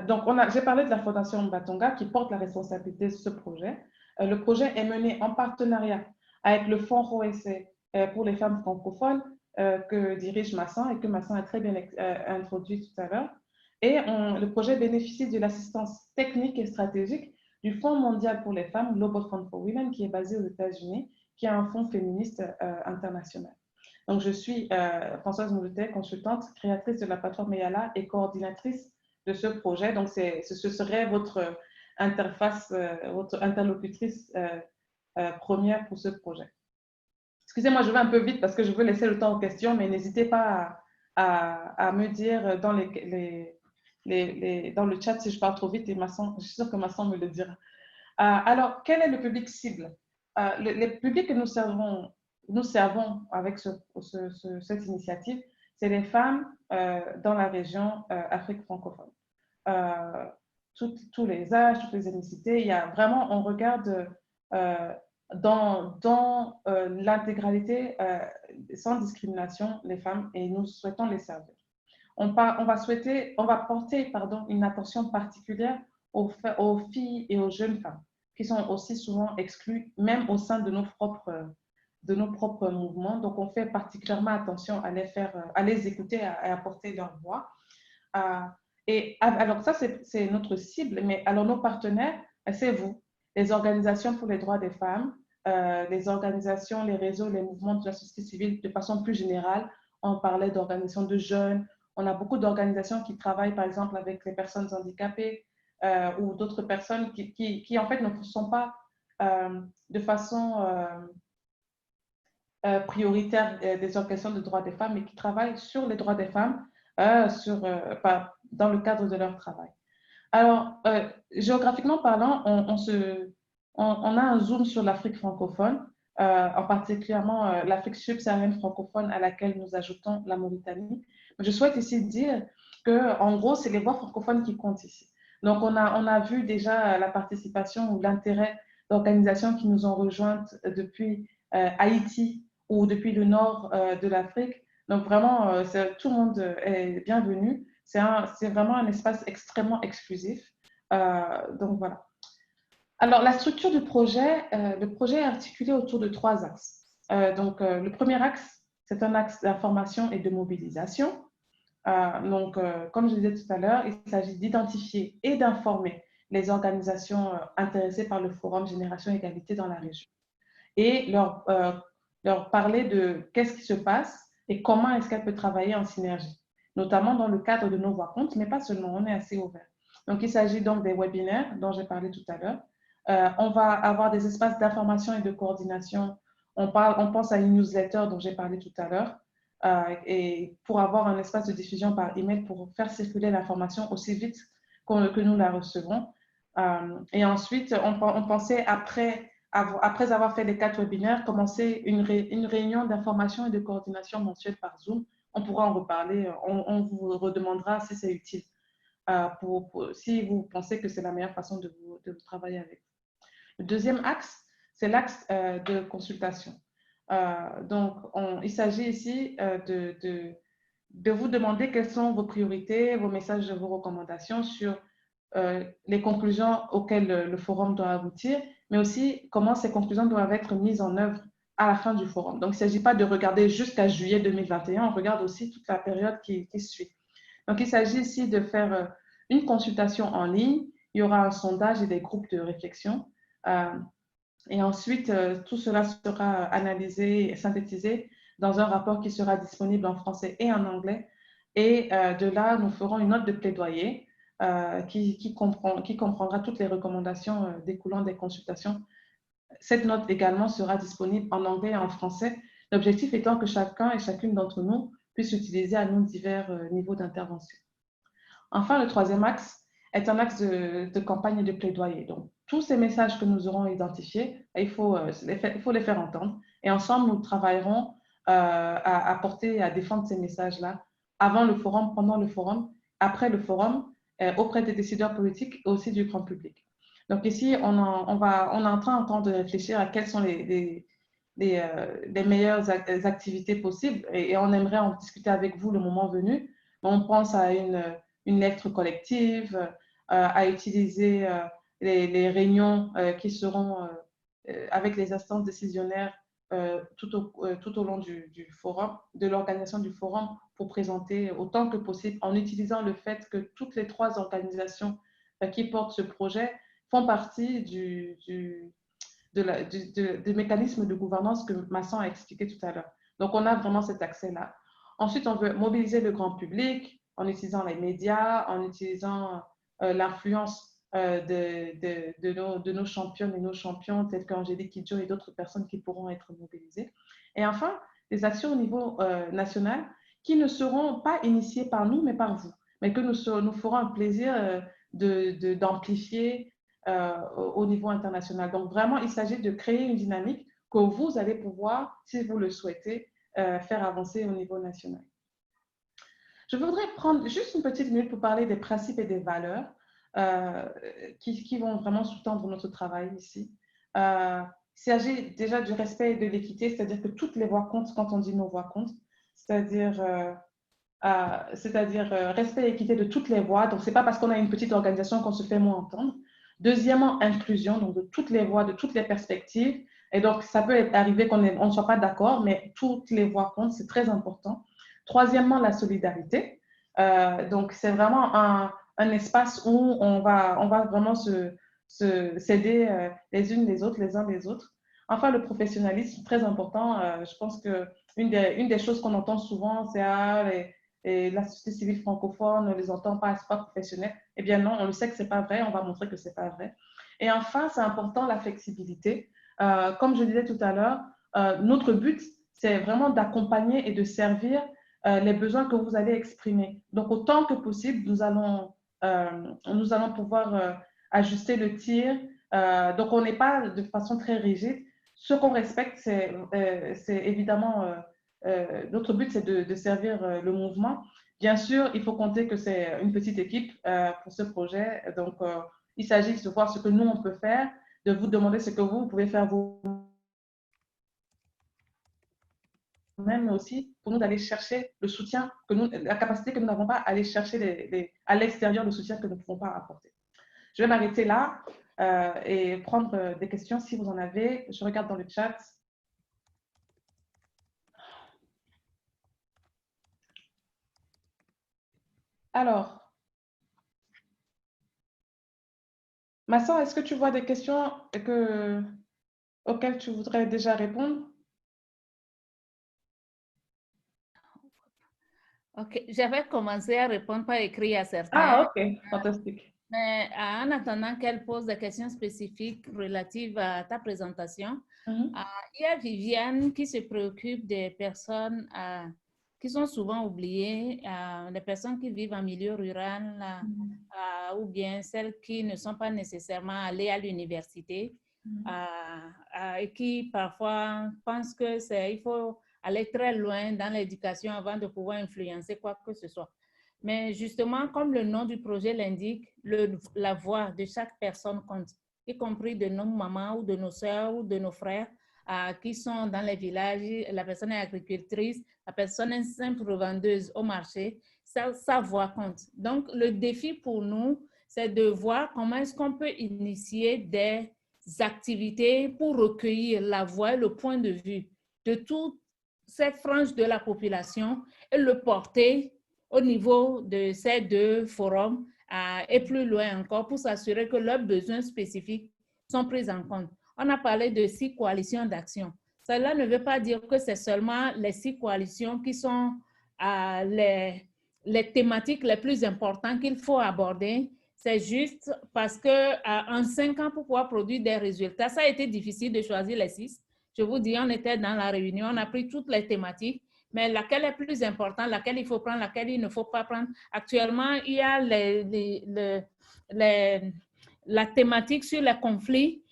Donc, j'ai parlé de la Fondation Mbatonga qui porte la responsabilité de ce projet. Le projet est mené en partenariat avec le Fonds ROEC pour les femmes francophones que dirige Masson et que Masson a très bien introduit tout à l'heure. Et le projet bénéficie de l'assistance technique et stratégique du Fonds mondial pour les femmes, Global Fund for Women, qui est basé aux États-Unis, qui est un fonds féministe international. Donc, je suis Françoise Mouloutet, consultante, créatrice de la plateforme EALA et coordinatrice de ce projet. Donc, ce serait votre interface, votre interlocutrice première pour ce projet. Excusez-moi, je vais un peu vite parce que je veux laisser le temps aux questions, mais n'hésitez pas à me dire dans dans le chat si je parle trop vite et Masson, je suis sûre que Masson me le dira. Alors, quel est le public cible? Le public que nous servons avec cette initiative, c'est les femmes dans la région Afrique francophone. Tous les âges, toutes les ethnicités, il y a vraiment, on regarde dans l'intégralité, sans discrimination, les femmes et nous souhaitons les servir. On va porter une attention particulière aux filles et aux jeunes femmes qui sont aussi souvent exclues, même au sein de nos propres mouvements. Donc, on fait particulièrement attention à les écouter et à apporter leur voix. Et alors, ça, c'est notre cible, mais alors nos partenaires, c'est vous, les organisations pour les droits des femmes, les organisations, les réseaux, les mouvements de la société civile de façon plus générale. On parlait d'organisations de jeunes. On a beaucoup d'organisations qui travaillent, par exemple, avec les personnes handicapées ou d'autres personnes qui, en fait, ne sont pas de façon prioritaire des organisations de droits des femmes, mais qui travaillent sur les droits des femmes dans le cadre de leur travail. Alors, géographiquement parlant, on a un zoom sur l'Afrique francophone, en particulièrement l'Afrique subsaharienne francophone à laquelle nous ajoutons la Mauritanie. Je souhaite ici dire qu'en gros, c'est les voix francophones qui comptent ici. Donc, on a vu déjà la participation ou l'intérêt d'organisations qui nous ont rejointes depuis Haïti ou depuis le nord de l'Afrique. Donc, vraiment, tout le monde est bienvenu. C'est vraiment un espace extrêmement exclusif. Donc, voilà. Alors, la structure du projet, le projet est articulé autour de 3 axes. Le premier axe, c'est un axe d'information et de mobilisation. Comme je disais tout à l'heure, il s'agit d'identifier et d'informer les organisations intéressées par le Forum Génération Égalité dans la région et leur parler de qu'est-ce qui se passe et comment est-ce qu'elle peut travailler en synergie, notamment dans le cadre de nos voix comptes, mais pas seulement, on est assez ouvert. Donc, il s'agit donc des webinaires dont j'ai parlé tout à l'heure. On va avoir des espaces d'information et de coordination. On pense à une newsletter dont j'ai parlé tout à l'heure, et pour avoir un espace de diffusion par email pour faire circuler l'information aussi vite que nous la recevons. Et ensuite, on pensait, après avoir fait les 4 webinaires, commencer une réunion d'information et de coordination mensuelle par Zoom. On pourra en reparler, on vous redemandera si c'est utile, si vous pensez que c'est la meilleure façon de travailler avec. Le deuxième axe, c'est l'axe de consultation. Il s'agit ici de vous demander quelles sont vos priorités, vos messages, vos recommandations sur les conclusions auxquelles le forum doit aboutir, mais aussi comment ces conclusions doivent être mises en œuvre à la fin du forum. Donc, il ne s'agit pas de regarder jusqu'à juillet 2021, on regarde aussi toute la période qui suit. Donc, il s'agit ici de faire une consultation en ligne. Il y aura un sondage et des groupes de réflexion. Et ensuite, tout cela sera analysé et synthétisé dans un rapport qui sera disponible en français et en anglais. Et de là, nous ferons une note de plaidoyer qui comprendra toutes les recommandations découlant des consultations. Cette note également sera disponible en anglais et en français. L'objectif étant que chacun et chacune d'entre nous puisse utiliser à nous divers niveaux d'intervention. Enfin, le troisième axe est un axe de campagne et de plaidoyer. Donc, tous ces messages que nous aurons identifiés, il faut les faire entendre. Et ensemble, nous travaillerons à porter et à défendre ces messages-là avant le forum, pendant le forum, après le forum, auprès des décideurs politiques et aussi du grand public. Donc ici, on est en train de réfléchir à quelles sont les meilleures activités possibles et on aimerait en discuter avec vous le moment venu. On pense à une lettre collective, à utiliser les réunions qui seront avec les instances décisionnaires tout au long du forum, de l'organisation du forum, pour présenter autant que possible en utilisant le fait que toutes les 3 organisations qui portent ce projet font partie du mécanisme de gouvernance que Masson a expliqué tout à l'heure. Donc, on a vraiment cet accès-là. Ensuite, on veut mobiliser le grand public en utilisant les médias, en utilisant l'influence de nos championnes et nos champions, tels qu'Angélique Kidjo et d'autres personnes qui pourront être mobilisées. Et enfin, des actions au niveau national qui ne seront pas initiées par nous, mais par vous, mais que nous ferons un plaisir d'amplifier au niveau international. Donc, vraiment, il s'agit de créer une dynamique que vous allez pouvoir, si vous le souhaitez, faire avancer au niveau national. Je voudrais prendre juste une petite minute pour parler des principes et des valeurs qui vont vraiment sous-tendre notre travail ici. Il s'agit déjà du respect et de l'équité, c'est-à-dire que toutes les voix comptent quand on dit nos voix comptent, c'est-à-dire respect et équité de toutes les voix. Donc, ce n'est pas parce qu'on a une petite organisation qu'on se fait moins entendre. Deuxièmement, inclusion, donc de toutes les voix, de toutes les perspectives. Et donc, ça peut arriver qu'on ne soit pas d'accord, mais toutes les voix comptent, c'est très important. Troisièmement, la solidarité. Donc, c'est vraiment un espace où on va vraiment s'aider les unes les autres, les uns les autres. Enfin, le professionnalisme, très important. Je pense qu'une des choses qu'on entend souvent, c'est et la société civile francophone, on ne les entend pas, c'est pas professionnel. Eh bien non, on le sait que c'est pas vrai, on va montrer que c'est pas vrai. Et enfin, c'est important la flexibilité. Comme je disais tout à l'heure, notre but, c'est vraiment d'accompagner et de servir les besoins que vous allez exprimer. Donc, autant que possible, nous allons pouvoir ajuster le tir. Donc, on n'est pas de façon très rigide. Ce qu'on respecte, c'est évidemment notre but, c'est de servir le mouvement. Bien sûr, il faut compter que c'est une petite équipe pour ce projet. Donc, il s'agit de voir ce que nous, on peut faire, de vous demander ce que vous pouvez faire vous-même, mais aussi pour nous d'aller chercher le soutien, la capacité que nous n'avons pas à aller chercher à l'extérieur le soutien que nous ne pouvons pas apporter. Je vais m'arrêter là et prendre des questions si vous en avez. Je regarde dans le chat. Alors, Masson, est-ce que tu vois des questions auxquelles tu voudrais déjà répondre? Ok, j'avais commencé à répondre par écrit à Ah, certains, ok, fantastique. mais en attendant qu'elle pose des questions spécifiques relatives à ta présentation, Mhm, il y a Viviane qui se préoccupe des personnes qui sont souvent oubliées, les personnes qui vivent en milieu rural mhm, ou bien celles qui ne sont pas nécessairement allées à l'université mhm, et qui parfois pensent que il faut aller très loin dans l'éducation avant de pouvoir influencer quoi que ce soit. Mais justement, comme le nom du projet l'indique, la voix de chaque personne compte, y compris de nos mamans ou de nos soeurs ou de nos frères qui sont dans les villages. La personne est agricultrice, la personne est simple vendeuse au marché, sa voix compte. Donc, le défi pour nous, c'est de voir comment est-ce qu'on peut initier des activités pour recueillir la voix et le point de vue de toute cette frange de la population et le porter au niveau de ces deux forums et plus loin encore pour s'assurer que leurs besoins spécifiques sont pris en compte. On a parlé de 6 coalitions d'action. Cela ne veut pas dire que c'est seulement les 6 coalitions qui sont les thématiques les plus importantes qu'il faut aborder. C'est juste parce qu'en 5 ans, pour pouvoir produire des résultats, ça a été difficile de choisir les 6. Je vous dis, on était dans la réunion, on a pris toutes les thématiques, mais laquelle est plus importante, laquelle il faut prendre, laquelle il ne faut pas prendre. Actuellement, il y a la thématique sur les conflits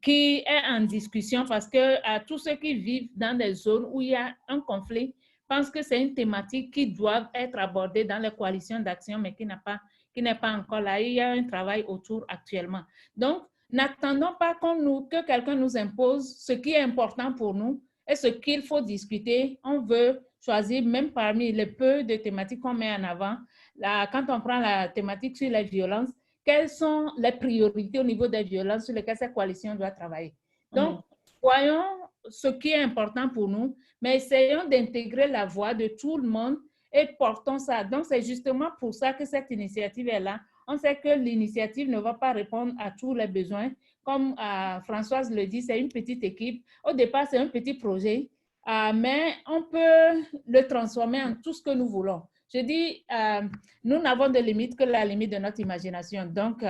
qui est en discussion parce que tous ceux qui vivent dans des zones où il y a un conflit pensent que c'est une thématique qui doit être abordée dans les coalitions d'action, mais qui n'est pas encore là. Il y a un travail autour actuellement. Donc, n'attendons pas que quelqu'un nous impose ce qui est important pour nous et ce qu'il faut discuter. On veut choisir, même parmi les peu de thématiques qu'on met en avant, là, quand on prend la thématique sur les violences, quelles sont les priorités au niveau des violences sur lesquelles cette coalition doit travailler. Donc, mhm, voyons ce qui est important pour nous, mais essayons d'intégrer la voix de tout le monde et portons ça. Donc, c'est justement pour ça que cette initiative est là. On sait que l'initiative ne va pas répondre à tous les besoins. Comme Françoise le dit, c'est une petite équipe. Au départ, c'est un petit projet, mais on peut le transformer en tout ce que nous voulons. Je dis, nous n'avons de limite que la limite de notre imagination. Donc,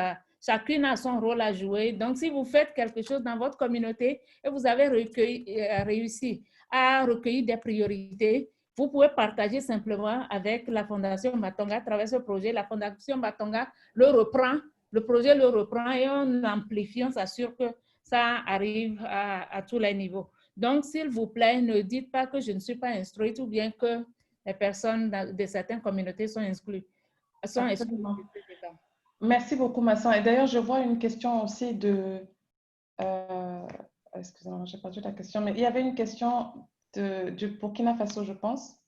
chacune a son rôle à jouer. Donc, si vous faites quelque chose dans votre communauté et vous avez réussi à recueillir des priorités, vous pouvez partager simplement avec la Fondation Batonga à travers ce projet. La Fondation Batonga le reprend, le projet le reprend et on amplifie, on s'assure que ça arrive à tous les niveaux. Donc, s'il vous plaît, ne dites pas que je ne suis pas instruite ou bien que les personnes de certaines communautés sont exclues. absolument. Merci beaucoup, Masson. Et d'ailleurs, je vois une question aussi euh, excusez-moi, j'ai perdu la question, mais il y avait une question du Burkina Faso, je pense,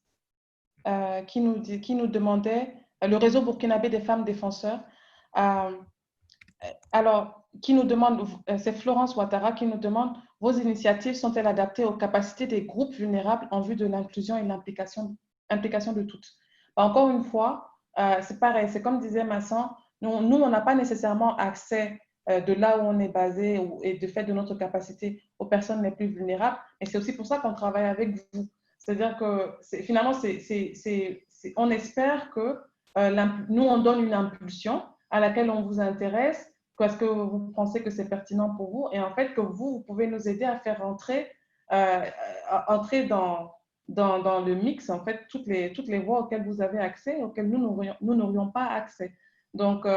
qui nous demandait, le réseau burkinabé des femmes défenseurs, euh, alors, qui nous demande, c'est Florence Ouattara qui nous demande, vos initiatives sont-elles adaptées aux capacités des groupes vulnérables en vue de l'inclusion et l'implication de toutes? Encore une fois, c'est pareil, c'est comme disait Masson, nous on n'a pas nécessairement accès de là où on est basé et de fait de notre capacité aux personnes les plus vulnérables, et c'est aussi pour ça qu'on travaille avec vous. C'est-à-dire que finalement, on espère que nous, on donne une impulsion à laquelle on vous intéresse, parce que vous pensez que c'est pertinent pour vous, et en fait que vous pouvez nous aider à faire euh, entrer dans le mix, en fait, toutes les voies auxquelles vous avez accès, auxquelles nous n'aurions pas accès. Donc,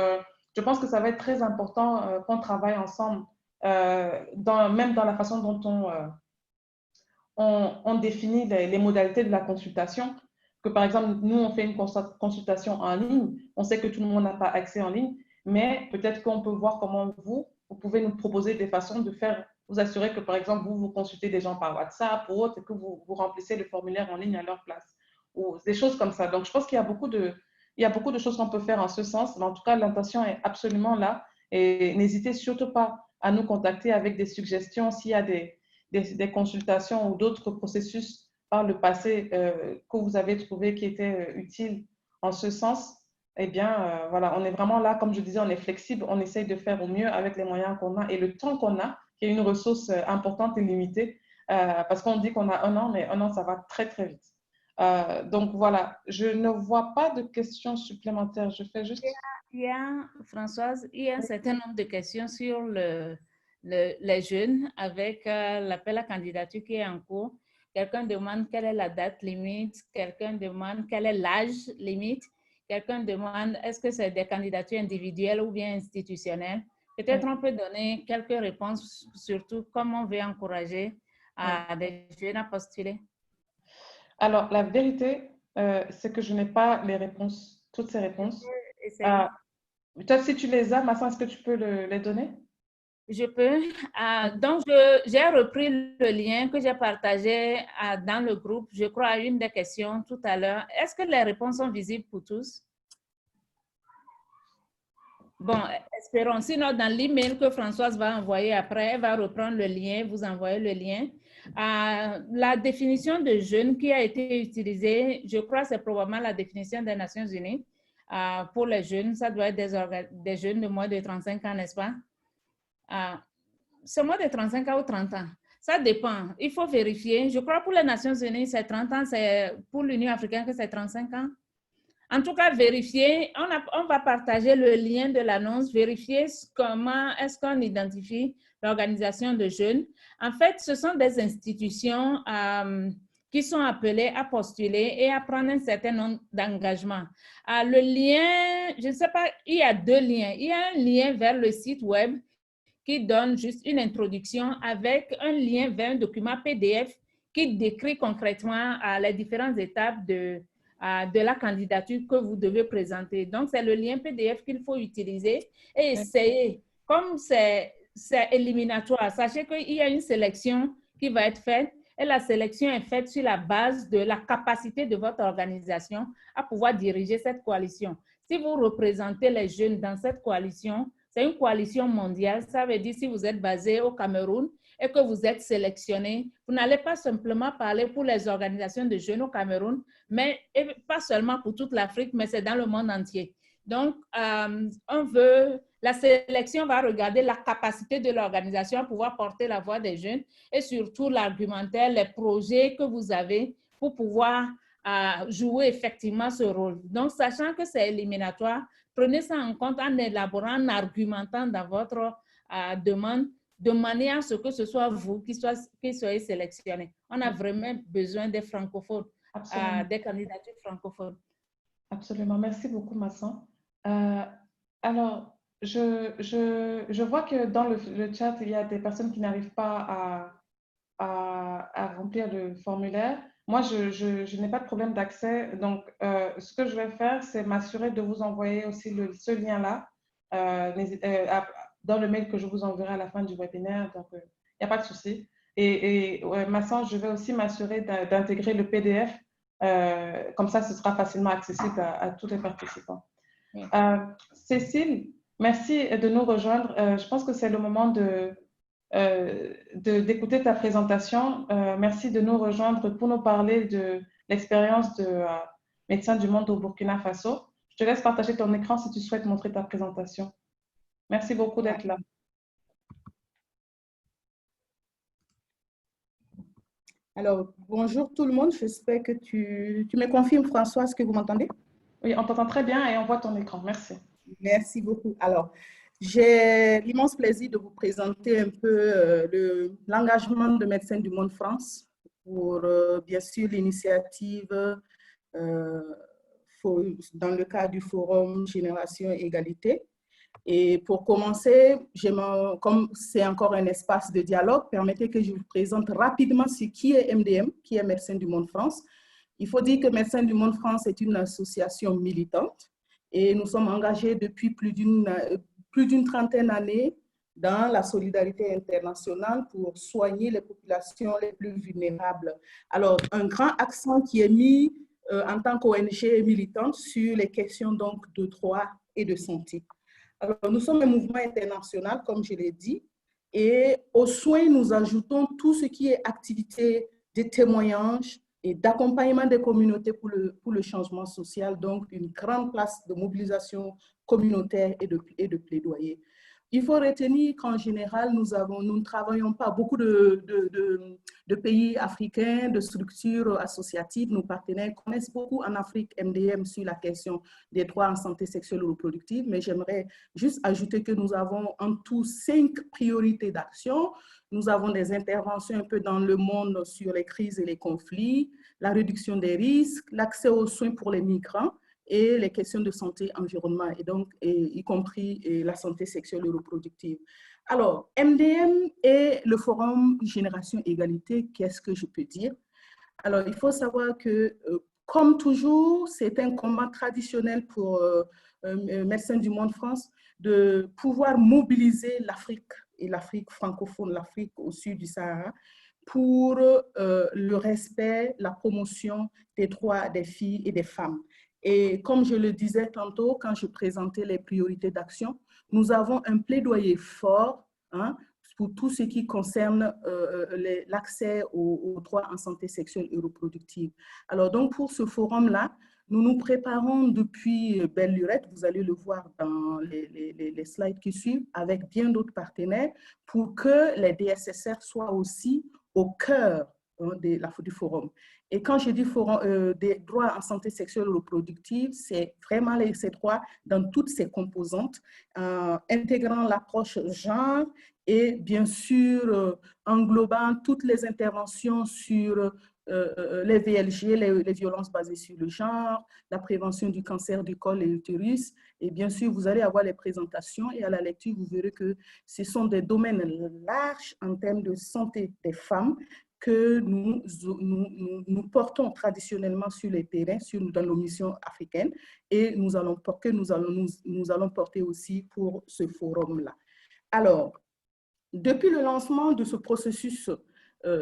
je pense que ça va être très important qu'on travaille ensemble, même dans la façon dont on définit les modalités de la consultation. Que par exemple, nous, on fait une consultation en ligne, on sait que tout le monde n'a pas accès en ligne, mais peut-être qu'on peut voir comment vous pouvez nous proposer des façons de faire, vous assurer que par exemple, vous consultez des gens par WhatsApp ou autre, et que vous remplissez le formulaire en ligne à leur place, ou des choses comme ça. Donc, je pense qu'il y a beaucoup de choses qu'on peut faire en ce sens, mais en tout cas, l'intention est absolument là, et n'hésitez surtout pas à nous contacter avec des suggestions s'il y a des consultations ou d'autres processus par le passé que vous avez trouvé qui étaient utiles en ce sens, eh bien, voilà, on est vraiment là, comme je disais, on est flexible, on essaye de faire au mieux avec les moyens qu'on a et le temps qu'on a, qui est une ressource importante et limitée, parce qu'on dit qu'on a 1 an, mais 1 an, ça va très, très vite. Donc voilà, je ne vois pas de questions supplémentaires. Je fais juste... Françoise, il y a un certain nombre de questions sur les jeunes avec l'appel à candidature qui est en cours. Quelqu'un demande quelle est la date limite, quelqu'un demande quel est l'âge limite, quelqu'un demande est-ce que c'est des candidatures individuelles ou bien institutionnelles. Peut-être on peut donner quelques réponses, surtout comment on veut encourager des jeunes à postuler. Alors, la vérité, c'est que je n'ai pas les réponses, toutes ces réponses. Peut-être si tu les as, Massin, est-ce que tu peux les donner? Je peux. Donc, j'ai repris le lien que j'ai partagé dans le groupe, je crois, à une des questions tout à l'heure. Est-ce que les réponses sont visibles pour tous? Bon, espérons. Sinon, dans l'email que Françoise va envoyer après, elle va reprendre le lien, vous envoyer le lien. La définition de jeune qui a été utilisée, je crois, c'est probablement la définition des Nations Unies. Pour les jeunes, ça doit être des jeunes de moins de 35 ans, n'est-ce pas? C'est moins de 35 ans ou 30 ans. Ça dépend. Il faut vérifier. Je crois pour les Nations Unies, c'est 30 ans. C'est pour l'Union africaine que c'est 35 ans. En tout cas, vérifier. On va partager le lien de l'annonce. Vérifier comment est-ce qu'on identifie l'organisation de jeunes. En fait, ce sont des institutions qui sont appelées à postuler et à prendre un certain nombre d'engagements. Le lien, je ne sais pas, il y a 2 liens. Il y a un lien vers le site web qui donne juste une introduction avec un lien vers un document PDF qui décrit concrètement les différentes étapes de la candidature que vous devez présenter. Donc, c'est le lien PDF qu'il faut utiliser et essayer. Comme c'est éliminatoire, sachez qu'il y a une sélection qui va être faite et la sélection est faite sur la base de la capacité de votre organisation à pouvoir diriger cette coalition. Si vous représentez les jeunes dans cette coalition, c'est une coalition mondiale. Ça veut dire si vous êtes basé au Cameroun et que vous êtes sélectionné, vous n'allez pas simplement parler pour les organisations de jeunes au Cameroun, mais pas seulement pour toute l'Afrique, mais c'est dans le monde entier. Donc, la sélection va regarder la capacité de l'organisation à pouvoir porter la voix des jeunes et surtout l'argumentaire, les projets que vous avez pour pouvoir jouer effectivement ce rôle. Donc, sachant que c'est éliminatoire, prenez ça en compte en élaborant, en argumentant dans votre demande de manière à ce que ce soit vous qui soyez sélectionné. On a vraiment besoin des francophones, des candidatures francophones. Absolument. Merci beaucoup, Massin. Alors, je vois que dans le chat, il y a des personnes qui n'arrivent pas à remplir le formulaire. Moi, je n'ai pas de problème d'accès. Donc, ce que je vais faire, c'est m'assurer de vous envoyer aussi ce lien-là dans le mail que je vous enverrai à la fin du webinaire. Donc, il n'y a pas de souci. Et Massin, je vais aussi m'assurer d'intégrer le PDF. Comme ça, ce sera facilement accessible à tous les participants. Cécile, merci de nous rejoindre. Je pense que c'est le moment d'écouter ta présentation. Merci de nous rejoindre pour nous parler de l'expérience de médecin du monde au Burkina Faso. Je te laisse partager ton écran si tu souhaites montrer ta présentation. Merci beaucoup d'être là. Alors, bonjour tout le monde. J'espère que tu me confirmes, Françoise, que vous m'entendez? Oui, on t'entend très bien et on voit ton écran. Merci. Merci beaucoup. Alors, j'ai l'immense plaisir de vous présenter un peu l'engagement de Médecins du Monde France pour, bien sûr, l'initiative dans le cadre du Forum Génération Égalité. Et pour commencer, comme c'est encore un espace de dialogue, permettez que je vous présente rapidement ce qui est MDM, qui est Médecins du Monde France. Il faut dire que Médecins du Monde France est une association militante et nous sommes engagés depuis plus d'une trentaine d'années dans la solidarité internationale pour soigner les populations les plus vulnérables. Alors, un grand accent qui est mis en tant qu'ONG militante sur les questions donc de droit et de santé. Alors, nous sommes un mouvement international, comme je l'ai dit, et aux soins, nous ajoutons tout ce qui est activité de témoignage, et d'accompagnement des communautés pour le changement social, donc une grande place de mobilisation communautaire et de plaidoyer. Il faut retenir qu'en général, nous ne travaillons pas beaucoup de pays africains, de structures associatives. Nos partenaires connaissent beaucoup en Afrique MDM sur la question des droits en santé sexuelle et reproductive, mais j'aimerais juste ajouter que nous avons en tout 5 priorités d'action. Nous avons des interventions un peu dans le monde sur les crises et les conflits, la réduction des risques, l'accès aux soins pour les migrants, et les questions de santé, environnement, et donc y compris la santé sexuelle et reproductive. Alors, MDM et le Forum Génération Égalité, qu'est-ce que je peux dire? Alors, il faut savoir que, comme toujours, c'est un combat traditionnel pour Médecins du Monde France de pouvoir mobiliser l'Afrique et l'Afrique francophone, l'Afrique au sud du Sahara, pour le respect, la promotion des droits des filles et des femmes. Et comme je le disais tantôt, quand je présentais les priorités d'action, nous avons un plaidoyer fort pour tout ce qui concerne l'accès aux droits en santé sexuelle et reproductive. Alors donc pour ce forum-là, nous nous préparons depuis belle lurette, vous allez le voir dans les slides qui suivent, avec bien d'autres partenaires, pour que les DSSR soient aussi au cœur du forum. Et quand je dis forum, des droits en santé sexuelle et reproductive, c'est vraiment ces droits dans toutes ses composantes, intégrant l'approche genre et bien sûr englobant toutes les interventions sur les VLG, les violences basées sur le genre, la prévention du cancer du col et l'utérus. Et bien sûr, vous allez avoir les présentations et à la lecture, vous verrez que ce sont des domaines larges en termes de santé des femmes que nous portons traditionnellement sur les terrains, dans nos missions africaines, et nous allons porter aussi pour ce forum-là. Alors, depuis le lancement de ce processus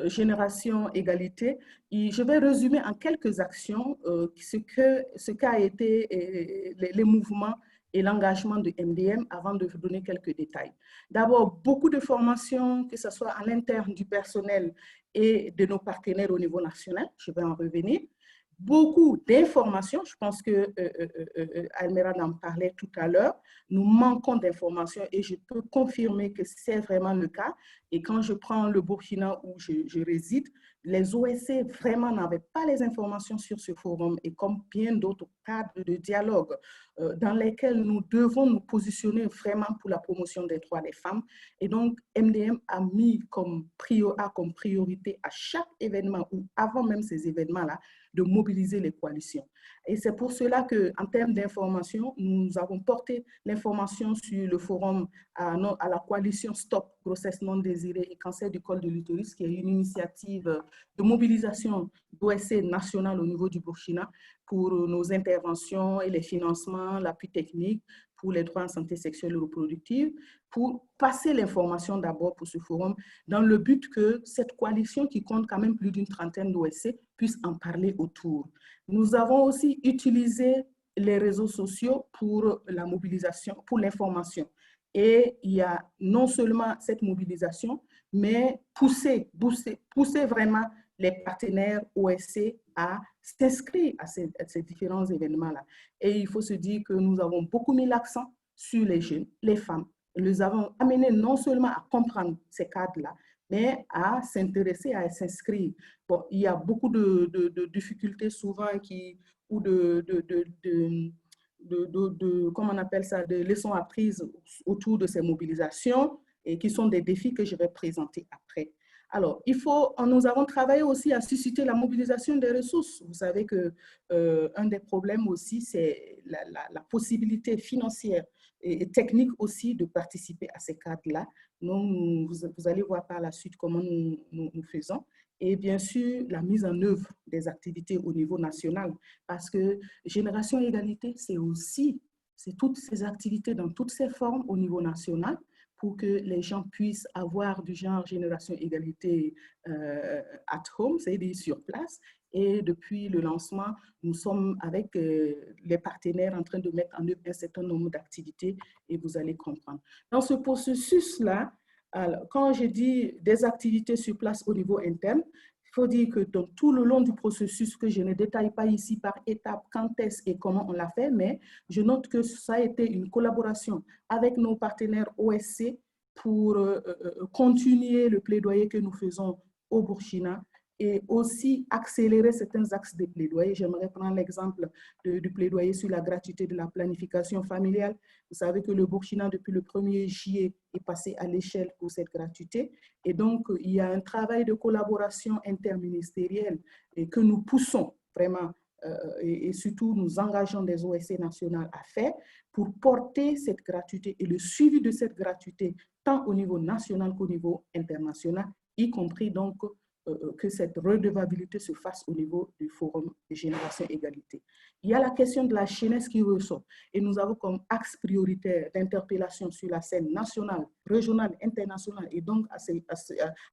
Génération Égalité, je vais résumer en quelques actions ce qu'a été les mouvements et l'engagement de MDM avant de vous donner quelques détails. D'abord, beaucoup de formations, que ce soit à l'interne du personnel et de nos partenaires au niveau national, je vais en revenir. Beaucoup d'informations, je pense que Almera en parlait tout à l'heure, nous manquons d'informations et je peux confirmer que c'est vraiment le cas. Et quand je prends le Burkina où je réside, les OSC vraiment n'avaient pas les informations sur ce forum et comme bien d'autres cadres de dialogue dans lesquels nous devons nous positionner vraiment pour la promotion des droits des femmes. Et donc, MDM a mis comme priorité à chaque événement ou avant même ces événements-là, de mobiliser les coalitions. Et c'est pour cela qu'en termes d'information, nous avons porté l'information sur le forum à la coalition Stop grossesse non désirée et cancer du col de l'utérus, qui est une initiative de mobilisation d'OSC nationale au niveau du Burkina pour nos interventions et les financements, l'appui technique pour les droits en santé sexuelle et reproductive, pour passer l'information d'abord pour ce forum, dans le but que cette coalition qui compte quand même plus d'une trentaine d'OSC puisse en parler autour. Nous avons aussi utilisé les réseaux sociaux pour la mobilisation, pour l'information. Et il y a non seulement cette mobilisation, mais pousser vraiment les partenaires OSC à s'inscrire à ces différents événements-là. Et il faut se dire que nous avons beaucoup mis l'accent sur les jeunes, les femmes. Et nous avons amené non seulement à comprendre ces cadres-là, mais à s'intéresser, à s'inscrire. Bon, il y a beaucoup de difficultés souvent ou comment on appelle ça, de leçons apprises autour de ces mobilisations et qui sont des défis que je vais présenter après. Alors, nous avons travaillé aussi à susciter la mobilisation des ressources. Vous savez qu'un des problèmes aussi, c'est la possibilité financière et technique aussi de participer à ces cadres-là. Vous allez voir par la suite comment nous faisons. Et bien sûr, la mise en œuvre des activités au niveau national. Parce que Génération Égalité, c'est toutes ces activités dans toutes ces formes au niveau national, pour que les gens puissent avoir du genre Génération Égalité at home, c'est-à-dire sur place. Et depuis le lancement, nous sommes avec les partenaires en train de mettre en œuvre un certain nombre d'activités et vous allez comprendre. Dans ce processus-là, quand je dis des activités sur place au niveau interne, Il faut dire que dans tout le long du processus, que je ne détaille pas ici par étapes, quand est-ce et comment on l'a fait, mais je note que ça a été une collaboration avec nos partenaires OSC pour continuer le plaidoyer que nous faisons au Burkina et aussi accélérer certains axes de plaidoyer. J'aimerais prendre l'exemple du plaidoyer sur la gratuité de la planification familiale. Vous savez que le Burkina, depuis le 1er juillet, est passé à l'échelle pour cette gratuité. Et donc, il y a un travail de collaboration interministérielle et que nous poussons vraiment et surtout nous engageons des OSC nationales à faire pour porter cette gratuité et le suivi de cette gratuité tant au niveau national qu'au niveau international, y compris donc que cette redevabilité se fasse au niveau du Forum de Génération Égalité. Il y a la question de la jeunesse qui ressort et nous avons comme axe prioritaire d'interpellation sur la scène nationale, régionale, internationale et donc à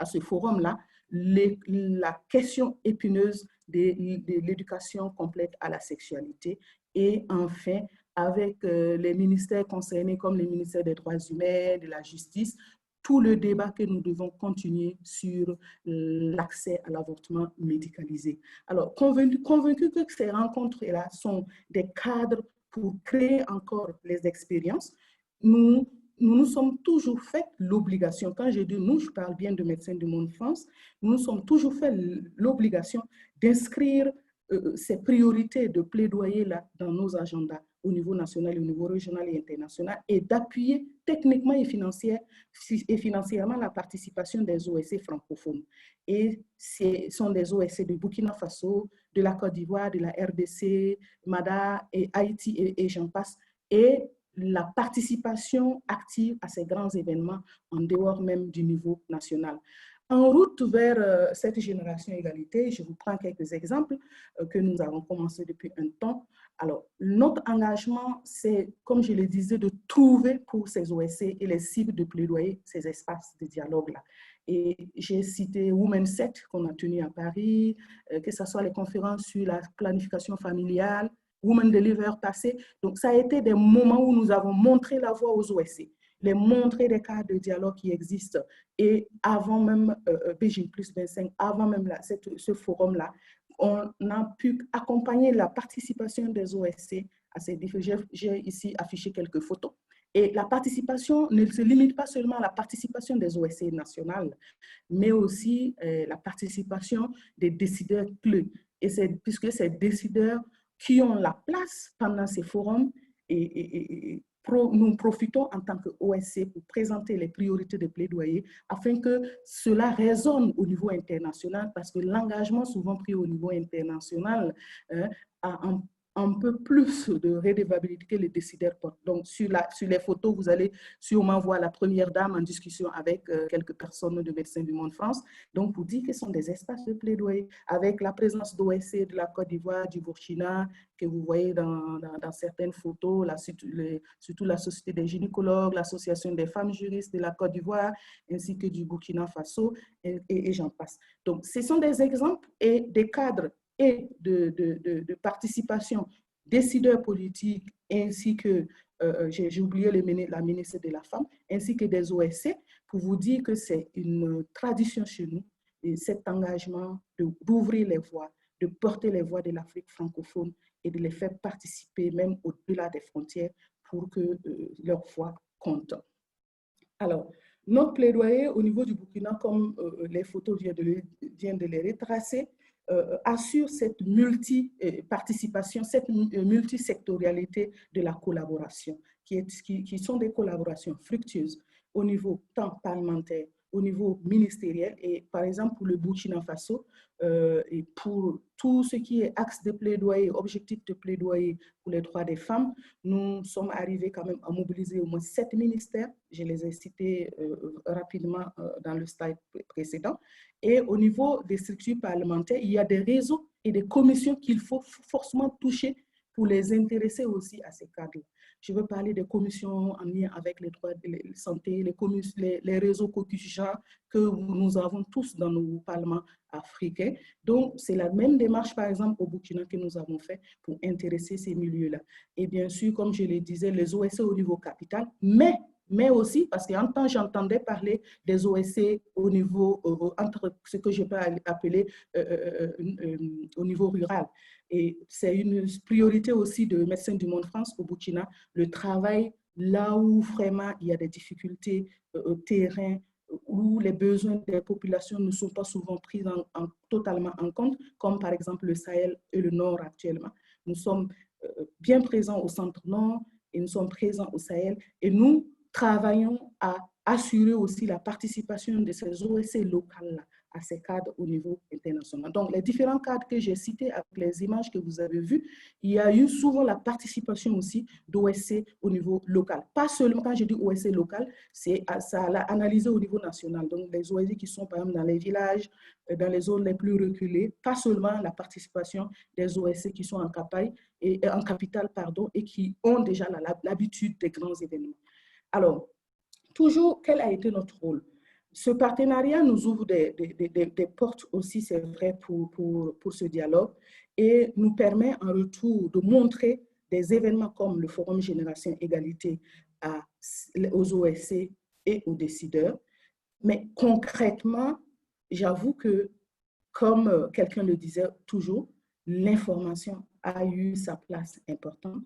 ce forum-là, la question épineuse de l'éducation complète à la sexualité et enfin avec les ministères concernés comme les ministères des droits humains, de la justice, tout le débat que nous devons continuer sur l'accès à l'avortement médicalisé. Alors, convaincu que ces rencontres-là sont des cadres pour créer encore les expériences, nous nous sommes toujours fait l'obligation, quand je dis nous, je parle bien de Médecins du Monde France, nous nous sommes toujours fait l'obligation d'inscrire ces priorités de plaidoyer là dans nos agendas au niveau national, au niveau régional et international et d'appuyer techniquement et financièrement la participation des OSC francophones. Et ce sont des OSC de Burkina Faso, de la Côte d'Ivoire, de la RDC, Mada et Haïti et j'en passe. Et la participation active à ces grands événements en dehors même du niveau national. En route vers cette génération égalité, je vous prends quelques exemples que nous avons commencé depuis un temps. Alors, notre engagement, c'est, comme je le disais, de trouver pour ces OSC et les cibles de plaidoyer ces espaces de dialogue-là. Et j'ai cité Women 7 qu'on a tenu à Paris, que ce soit les conférences sur la planification familiale, Women Deliver passé. Donc, ça a été des moments où nous avons montré la voie aux OSC, les montrer des cadres de dialogue qui existent. Et avant même Beijing plus 25, avant même ce forum-là, on a pu accompagner la participation des OSC à ces différents. J'ai ici affiché quelques photos. Et la participation ne se limite pas seulement à la participation des OSC nationales, mais aussi la participation des décideurs clés. Et c'est puisque ces décideurs qui ont la place pendant ces forums nous profitons en tant qu'OSC pour présenter les priorités de plaidoyer afin que cela résonne au niveau international parce que l'engagement souvent pris au niveau international a un peu plus de redevabilité que les décideurs portent. Donc, sur les photos, vous allez sûrement voir la première dame en discussion avec quelques personnes de Médecins du Monde France. Donc, pour dire que ce sont des espaces de plaidoyer avec la présence d'OSC de la Côte d'Ivoire, du Burkina, que vous voyez dans certaines photos, surtout la Société des gynécologues, l'Association des femmes juristes de la Côte d'Ivoire, ainsi que du Burkina Faso, et j'en passe. Donc, ce sont des exemples et des cadres et de participation décideurs politiques ainsi que, j'ai oublié la ministre de la Femme, ainsi que des OSC, pour vous dire que c'est une tradition chez nous, et cet engagement d'ouvrir les voies, de porter les voix de l'Afrique francophone et de les faire participer même au-delà des frontières pour que leur voix compte. Alors, notre plaidoyer au niveau du Burkina, comme les photos viennent de les retracer, assure cette multi-participation, cette multisectorialité de la collaboration, qui sont des collaborations fructueuses au niveau tant parlementaire, au niveau ministériel et par exemple pour le Burkina Faso et pour tout ce qui est axe de plaidoyer, objectif de plaidoyer pour les droits des femmes, nous sommes arrivés quand même à mobiliser au moins 7 ministères, je les ai cités rapidement dans le slide précédent, et au niveau des structures parlementaires, il y a des réseaux et des commissions qu'il faut forcément toucher pour les intéresser aussi à ces cadres. Je veux parler des commissions en lien avec les droits de la santé, les réseaux co-constituants que nous avons tous dans nos parlements africains. Donc, c'est la même démarche, par exemple, au Burkina que nous avons fait pour intéresser ces milieux-là. Et bien sûr, comme je le disais, les OSC au niveau capital, mais mais aussi parce qu'en temps, j'entendais parler des OSC au niveau, entre ce que je peux appeler au niveau rural. Et c'est une priorité aussi de Médecins du Monde France au Burkina, le travail là où vraiment il y a des difficultés terrain, où les besoins des populations ne sont pas souvent pris totalement en compte, comme par exemple le Sahel et le Nord actuellement. Nous sommes bien présents au centre-nord et nous sommes présents au Sahel et nous travaillons à assurer aussi la participation de ces OSC locales-là à ces cadres au niveau international. Donc, les différents cadres que j'ai cités avec les images que vous avez vues, il y a eu souvent la participation aussi d'OSC au niveau local. Pas seulement, quand je dis OSC local, ça a analysé au niveau national. Donc, les OSC qui sont par exemple dans les villages, dans les zones les plus reculées, pas seulement la participation des OSC qui sont en capitale, et qui ont déjà l'habitude des grands événements. Alors, toujours, quel a été notre rôle? Ce partenariat nous ouvre des portes aussi, c'est vrai, pour ce dialogue et nous permet en retour de montrer des événements comme le Forum Génération Égalité aux OSC et aux décideurs. Mais concrètement, j'avoue que, comme quelqu'un le disait toujours, l'information a eu sa place importante.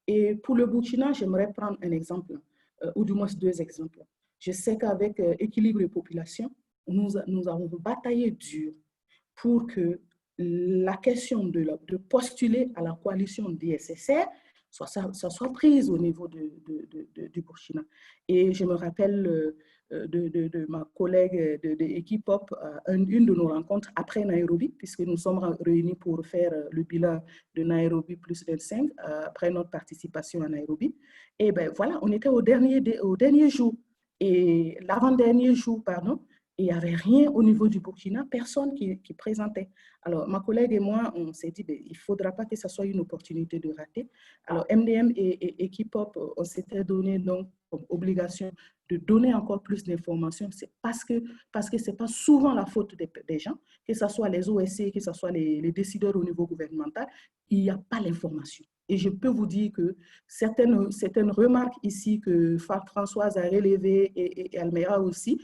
Et pour le Burkina, j'aimerais prendre un exemple, ou du moins 2 exemples. Je sais qu'avec Équilibre et Population, nous avons bataillé dur pour que la question de postuler à la coalition DSSR soit prise au niveau du Burkina. Et je me rappelle de ma collègue de Equipop, une de nos rencontres après Nairobi, puisque nous sommes réunis pour faire le bilan de Nairobi plus 25, après notre participation à Nairobi. Et bien voilà, on était au dernier jour, et l'avant-dernier jour, pardon, et il n'y avait rien au niveau du Burkina, personne qui présentait. Alors, ma collègue et moi, on s'est dit, il ne faudra pas que ce soit une opportunité de rater. Alors, MDM et Equipop, on s'était donné donc comme obligation de donner encore plus d'informations. C'est parce que ce n'est pas souvent la faute des gens, que ce soit les OSC, que ce soit les décideurs au niveau gouvernemental, il n'y a pas l'information. Et je peux vous dire que certaines remarques ici que Françoise a relevées et Almera aussi,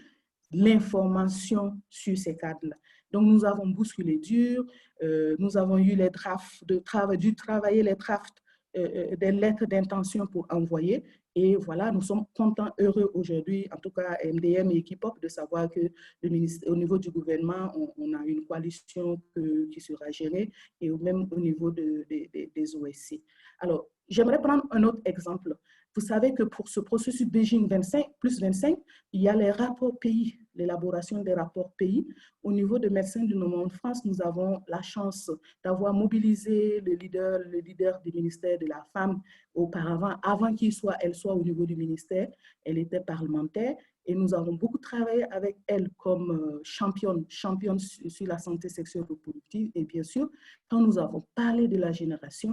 l'information sur ces cadres-là. Donc, nous avons bousculé dur, nous avons eu les drafts dû travailler les drafts des lettres d'intention pour envoyer. Et voilà, nous sommes contents, heureux aujourd'hui, en tout cas MDM et Equipop, de savoir que au niveau du gouvernement, on a une coalition qui sera gérée et même au niveau des OSC. Alors, j'aimerais prendre un autre exemple. Vous savez que pour ce processus Beijing 25, il y a les rapports pays, l'élaboration des rapports pays. Au niveau de Médecins du Monde France, nous avons la chance d'avoir mobilisé le leader du ministère de la Femme auparavant, avant elle soit au niveau du ministère. Elle était parlementaire et nous avons beaucoup travaillé avec elle comme championne sur la santé sexuelle et reproductive. Et bien sûr, quand nous avons parlé de la génération,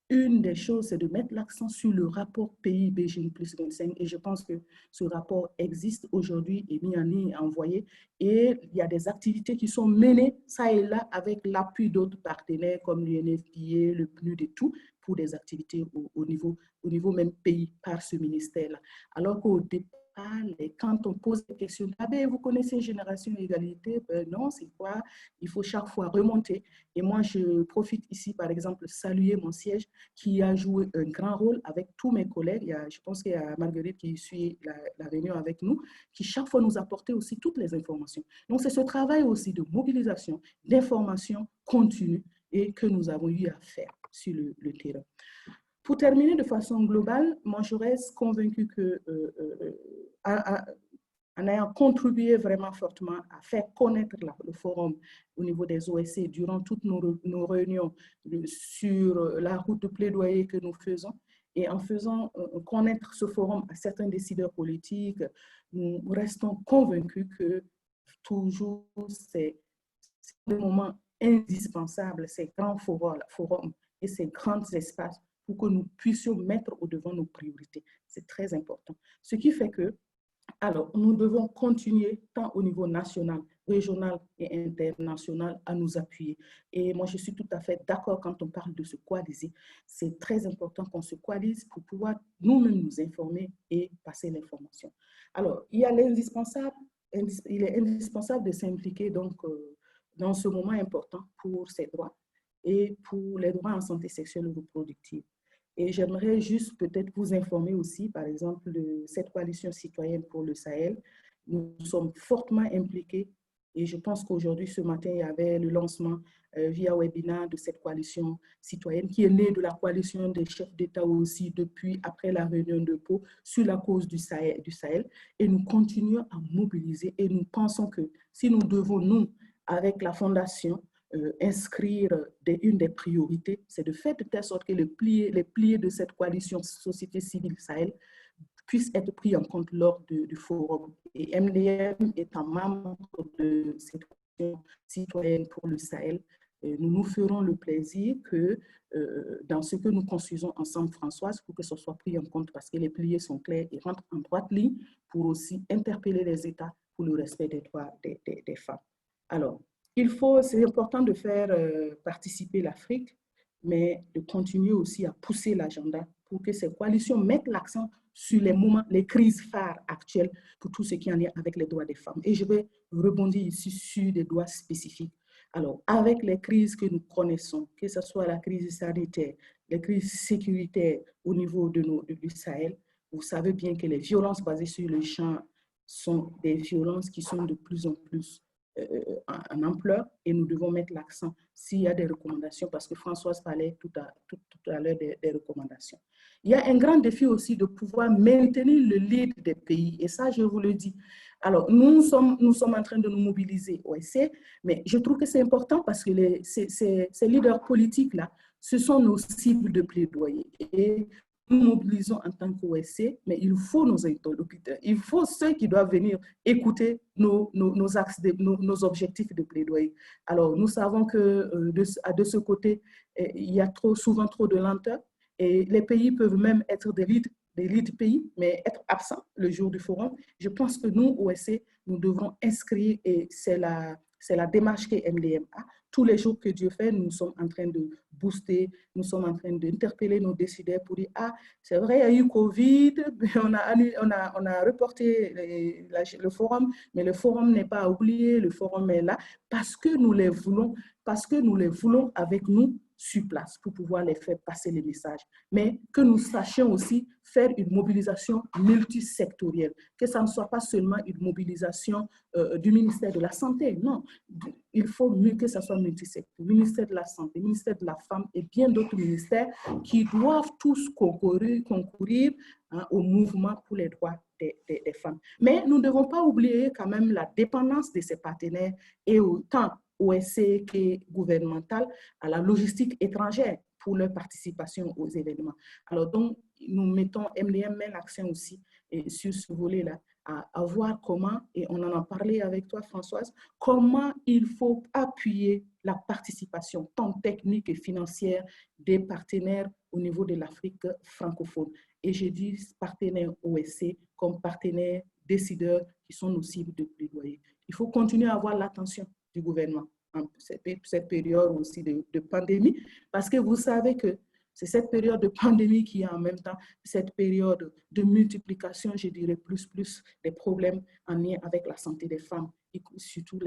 une des choses, c'est de mettre l'accent sur le rapport pays Beijing plus 25. Et je pense que ce rapport existe aujourd'hui, est mis en ligne, envoyé. Et il y a des activités qui sont menées, ça et là, avec l'appui d'autres partenaires comme l'UNFPA, le PNUD et tout, pour des activités au niveau même pays par ce ministère-là. Alors qu'au départ, quand on pose des questions, ah ben, vous connaissez Génération Égalité? Ben non, c'est quoi? Il faut chaque fois remonter. Et moi, je profite ici, par exemple, saluer mon siège qui a joué un grand rôle avec tous mes collègues. Je pense qu'il y a Marguerite qui suit la réunion avec nous, qui chaque fois nous apportait aussi toutes les informations. Donc, c'est ce travail aussi de mobilisation, d'information continue et que nous avons eu à faire sur le terrain. Pour terminer de façon globale, moi, je reste convaincue que en ayant contribué vraiment fortement à faire connaître le forum au niveau des OSC durant toutes nos réunions sur la route de plaidoyer que nous faisons, et en faisant connaître ce forum à certains décideurs politiques, nous restons convaincus que toujours c'est des moments indispensables, ces grands forums et ces grands espaces pour que nous puissions mettre au devant nos priorités. C'est très important. Ce qui fait que, alors, nous devons continuer tant au niveau national régionales et internationales à nous appuyer. Et moi, je suis tout à fait d'accord quand on parle de se coaliser. C'est très important qu'on se coalise pour pouvoir nous-mêmes nous informer et passer l'information. Alors, il est indispensable de s'impliquer donc dans ce moment important pour ces droits et pour les droits en santé sexuelle et reproductive. Et j'aimerais juste peut-être vous informer aussi, par exemple, de cette coalition citoyenne pour le Sahel. Nous sommes fortement impliqués et je pense qu'aujourd'hui, ce matin, il y avait le lancement via webinaire de cette coalition citoyenne qui est née de la coalition des chefs d'État aussi depuis après la réunion de Pau sur la cause du Sahel. Et nous continuons à mobiliser et nous pensons que si nous devons, nous, avec la Fondation, inscrire une des priorités, c'est de faire de telle sorte que les piliers de cette coalition société civile Sahel puissent être pris en compte lors du forum. Et MDM étant membre de cette coalition citoyenne pour le Sahel, nous nous ferons le plaisir que dans ce que nous construisons ensemble, Françoise, pour que ce soit pris en compte parce que les piliers sont clairs et rentrent en droite ligne pour aussi interpeller les États pour le respect des droits des femmes. Alors, c'est important de faire participer l'Afrique, mais de continuer aussi à pousser l'agenda pour que ces coalitions mettent l'accent sur les crises phares actuelles pour tout ce qui en est avec les droits des femmes. Et je vais rebondir ici sur des droits spécifiques. Alors, avec les crises que nous connaissons, que ce soit la crise sanitaire, les crises sécuritaires au niveau du Sahel, vous savez bien que les violences basées sur le genre sont des violences qui sont de plus en plus en ampleur et nous devons mettre l'accent s'il y a des recommandations parce que Françoise parlait tout à l'heure des recommandations. Il y a un grand défi aussi de pouvoir maintenir le lead des pays et ça je vous le dis. Alors nous sommes en train de nous mobiliser au OSC, mais je trouve que c'est important parce que ces leaders politiques là, ce sont nos cibles de plaidoyer et nous mobilisons en tant qu'OSC, mais il faut nos interlocuteurs, il faut ceux qui doivent venir écouter nos axes, nos objectifs de plaidoyer. Alors, nous savons que de ce côté, il y a souvent trop de lenteur et les pays peuvent même être des lead pays, mais être absents le jour du forum. Je pense que nous, OSC, nous devrons inscrire, et c'est la démarche que MDM a. Tous les jours que Dieu fait, nous sommes en train de booster, nous sommes en train d'interpeller nos décideurs pour dire « Ah, c'est vrai, il y a eu Covid, on a reporté le forum, mais le forum n'est pas oublié, le forum est là parce que nous les voulons avec nous sur place pour pouvoir les faire passer les messages. Mais que nous sachions aussi faire une mobilisation multisectorielle, que ça ne soit pas seulement une mobilisation du ministère de la Santé, non. Il faut mieux que ça soit multisectoriel. Ministère de la Santé, ministère de la Femme et bien d'autres ministères qui doivent tous concourir au mouvement pour les droits des femmes. Mais nous ne devons pas oublier quand même la dépendance de ces partenaires et autant OSC que gouvernemental à la logistique étrangère pour leur participation aux événements. Alors donc, nous mettons MDM met l'accent aussi sur ce volet-là, à voir comment, et on en a parlé avec toi Françoise, comment il faut appuyer la participation tant technique et financière des partenaires au niveau de l'Afrique francophone. Et j'ai dit partenaires OSC comme partenaires décideurs qui sont nos cibles de plaidoyer. Il faut continuer à avoir l'attention du gouvernement en cette période aussi de pandémie, parce que vous savez que c'est cette période de pandémie qui est en même temps cette période de multiplication, je dirais plus des problèmes en lien avec la santé des femmes, et surtout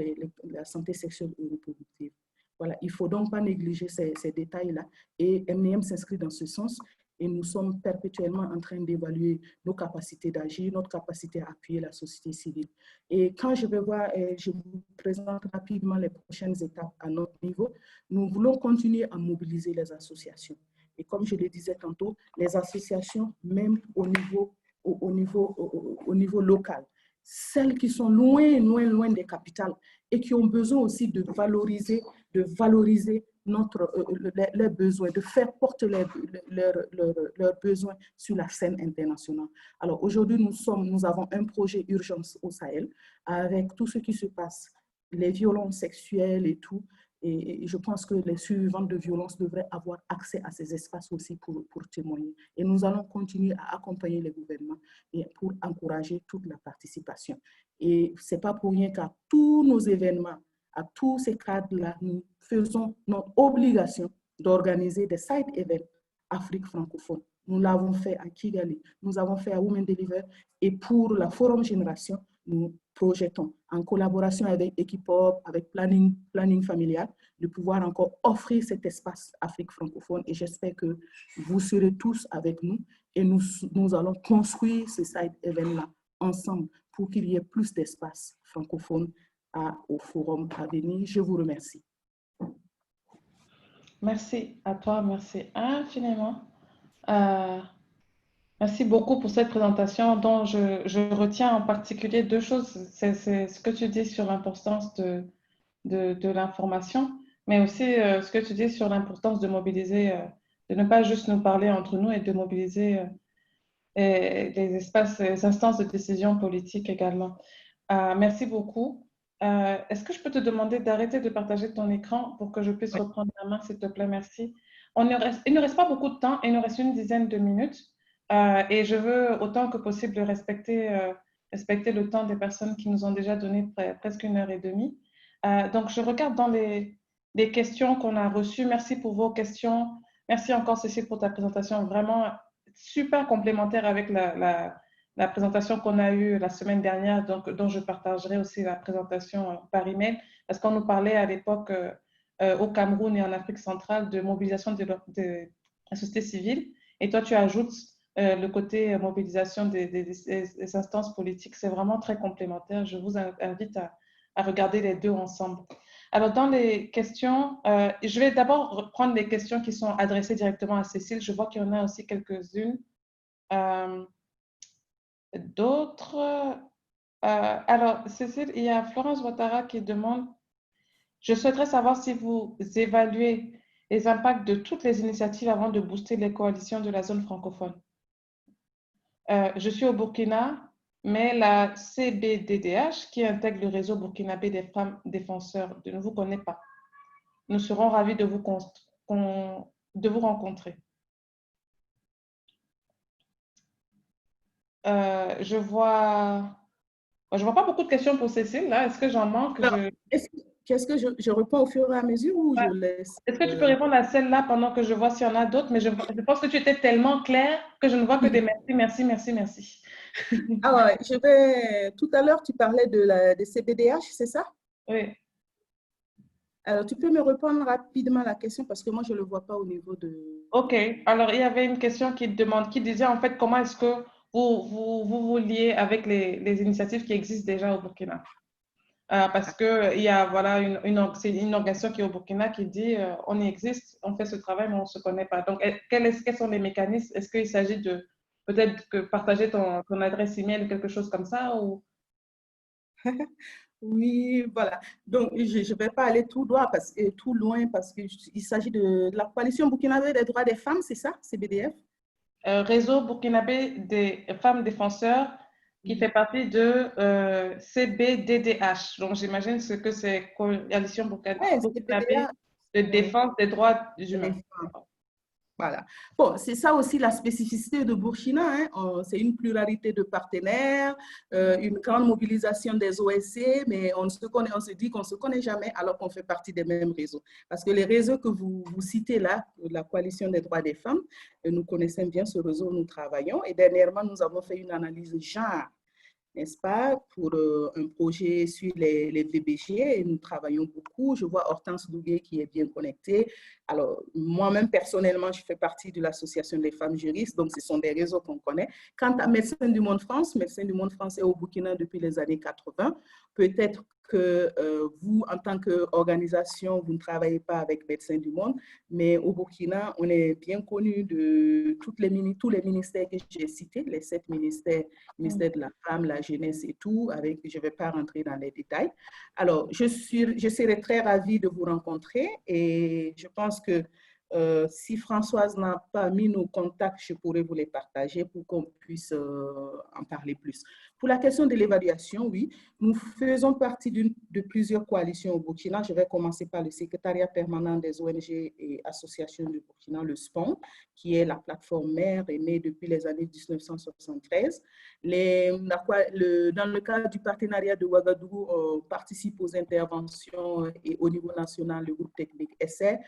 la santé sexuelle et reproductive. Voilà, il ne faut donc pas négliger ces détails-là, et MDM s'inscrit dans ce sens. Et nous sommes perpétuellement en train d'évaluer nos capacités d'agir, notre capacité à appuyer la société civile. Et quand je vous présente rapidement les prochaines étapes à notre niveau, nous voulons continuer à mobiliser les associations. Et comme je le disais tantôt, les associations, même au niveau local, celles qui sont loin des capitales et qui ont besoin aussi de valoriser leurs besoins, de faire porter leurs besoins sur la scène internationale. Alors aujourd'hui, nous avons un projet urgence au Sahel avec tout ce qui se passe, les violences sexuelles et tout. Et je pense que les survivantes de violences devraient avoir accès à ces espaces aussi pour témoigner. Et nous allons continuer à accompagner les gouvernements et pour encourager toute la participation. Et ce n'est pas pour rien qu'à tous nos événements, à tous ces cadres-là, nous faisons notre obligation d'organiser des side events Afrique francophone. Nous l'avons fait à Kigali, nous avons fait à Women Deliver, et pour la Forum Génération, nous projetons, en collaboration avec Equipop, avec Planning Familial, de pouvoir encore offrir cet espace Afrique francophone. Et j'espère que vous serez tous avec nous et nous allons construire ce side event-là ensemble pour qu'il y ait plus d'espace francophone au forum à venir. Je vous remercie. Merci à toi, merci infiniment. Merci beaucoup pour cette présentation dont je retiens en particulier deux choses. C'est ce que tu dis sur l'importance de l'information, mais aussi ce que tu dis sur l'importance de mobiliser, de ne pas juste nous parler entre nous et de mobiliser les espaces, les instances de décision politique également. Merci beaucoup. Est-ce que je peux te demander d'arrêter de partager ton écran pour que je puisse reprendre la main, s'il te plaît? Merci. Il ne reste pas beaucoup de temps, il nous reste une dizaine de minutes et je veux autant que possible respecter le temps des personnes qui nous ont déjà donné presque 1h30. Donc, je regarde dans les questions qu'on a reçues. Merci pour vos questions. Merci encore, Cécile, pour ta présentation vraiment super complémentaire avec la présentation qu'on a eue la semaine dernière, donc, dont je partagerai aussi la présentation par email, parce qu'on nous parlait à l'époque au Cameroun et en Afrique centrale de mobilisation de la société civile. Et toi, tu ajoutes le côté mobilisation des instances politiques. C'est vraiment très complémentaire. Je vous invite à regarder les deux ensemble. Alors, dans les questions, je vais d'abord prendre les questions qui sont adressées directement à Cécile. Je vois qu'il y en a aussi quelques-unes. D'autres. Alors, Cécile, il y a Florence Ouattara qui demande: je souhaiterais savoir si vous évaluez les impacts de toutes les initiatives avant de booster les coalitions de la zone francophone. Je suis au Burkina, mais la CBDDH, qui intègre le réseau burkinabé des femmes défenseurs, ne vous connaît pas. Nous serons ravis de vous rencontrer. Je vois pas beaucoup de questions pour Cécile, là. Est-ce que j'en manque? Qu'est-ce que je réponds au fur et à mesure ou je laisse? Est-ce que tu peux répondre à celle-là pendant que je vois s'il y en a d'autres? Mais je pense que tu étais tellement claire que je ne vois que des merci, merci, merci, merci. Ah ouais, tout à l'heure, tu parlais des CBDH, c'est ça? Oui. Alors, tu peux me répondre rapidement à la question parce que moi, je ne le vois pas au niveau de… OK. Alors, il y avait une question qui disait en fait, comment est-ce que vous liez avec les initiatives qui existent déjà au Burkina? Parce qu'il y a voilà, c'est une organisation qui est au Burkina qui dit on existe, on fait ce travail, mais on ne se connaît pas. Donc, quels sont les mécanismes? Est-ce qu'il s'agit de peut-être partager ton adresse email ou quelque chose comme ça ou... Oui, voilà. Donc, je ne vais pas aller tout loin parce qu'il s'agit de la coalition burkinabé des droits des femmes, c'est ça, CBDF? Réseau burkinabé des femmes défenseurs qui fait partie de CBDDH. Donc, j'imagine ce que c'est Coalition burkinabé de défense des droits humains. Voilà. Bon, c'est ça aussi la spécificité de Burkina. Hein. C'est une pluralité de partenaires, une grande mobilisation des OSC, mais on se dit qu'on ne se connaît jamais alors qu'on fait partie des mêmes réseaux. Parce que les réseaux que vous citez là, la Coalition des droits des femmes, nous connaissons bien ce réseau, nous travaillons. Et dernièrement, nous avons fait une analyse genre, n'est-ce pas, pour un projet sur les VBG et nous travaillons beaucoup. Je vois Hortense Douguet qui est bien connectée. Alors, moi-même, personnellement, je fais partie de l'Association des femmes juristes, donc ce sont des réseaux qu'on connaît. Quant à Médecins du Monde France est au Burkina depuis les années 80. Peut-être que vous, en tant qu'organisation, vous ne travaillez pas avec Médecins du Monde, mais au Burkina, on est bien connu de tous les ministères que j'ai cités, les 7 ministères, ministère de la femme, la jeunesse et tout, je ne vais pas rentrer dans les détails. Alors, je serai très ravie de vous rencontrer et je pense que Si Françoise n'a pas mis nos contacts, je pourrais vous les partager pour qu'on puisse en parler plus. Pour la question de l'évaluation, oui, nous faisons partie de plusieurs coalitions au Burkina. Je vais commencer par le secrétariat permanent des ONG et associations du Burkina, le SPON, qui est la plateforme mère et née depuis les années 1973. Dans le cadre du partenariat de Ouagadougou, on participe aux interventions et au niveau national, le groupe technique Essai,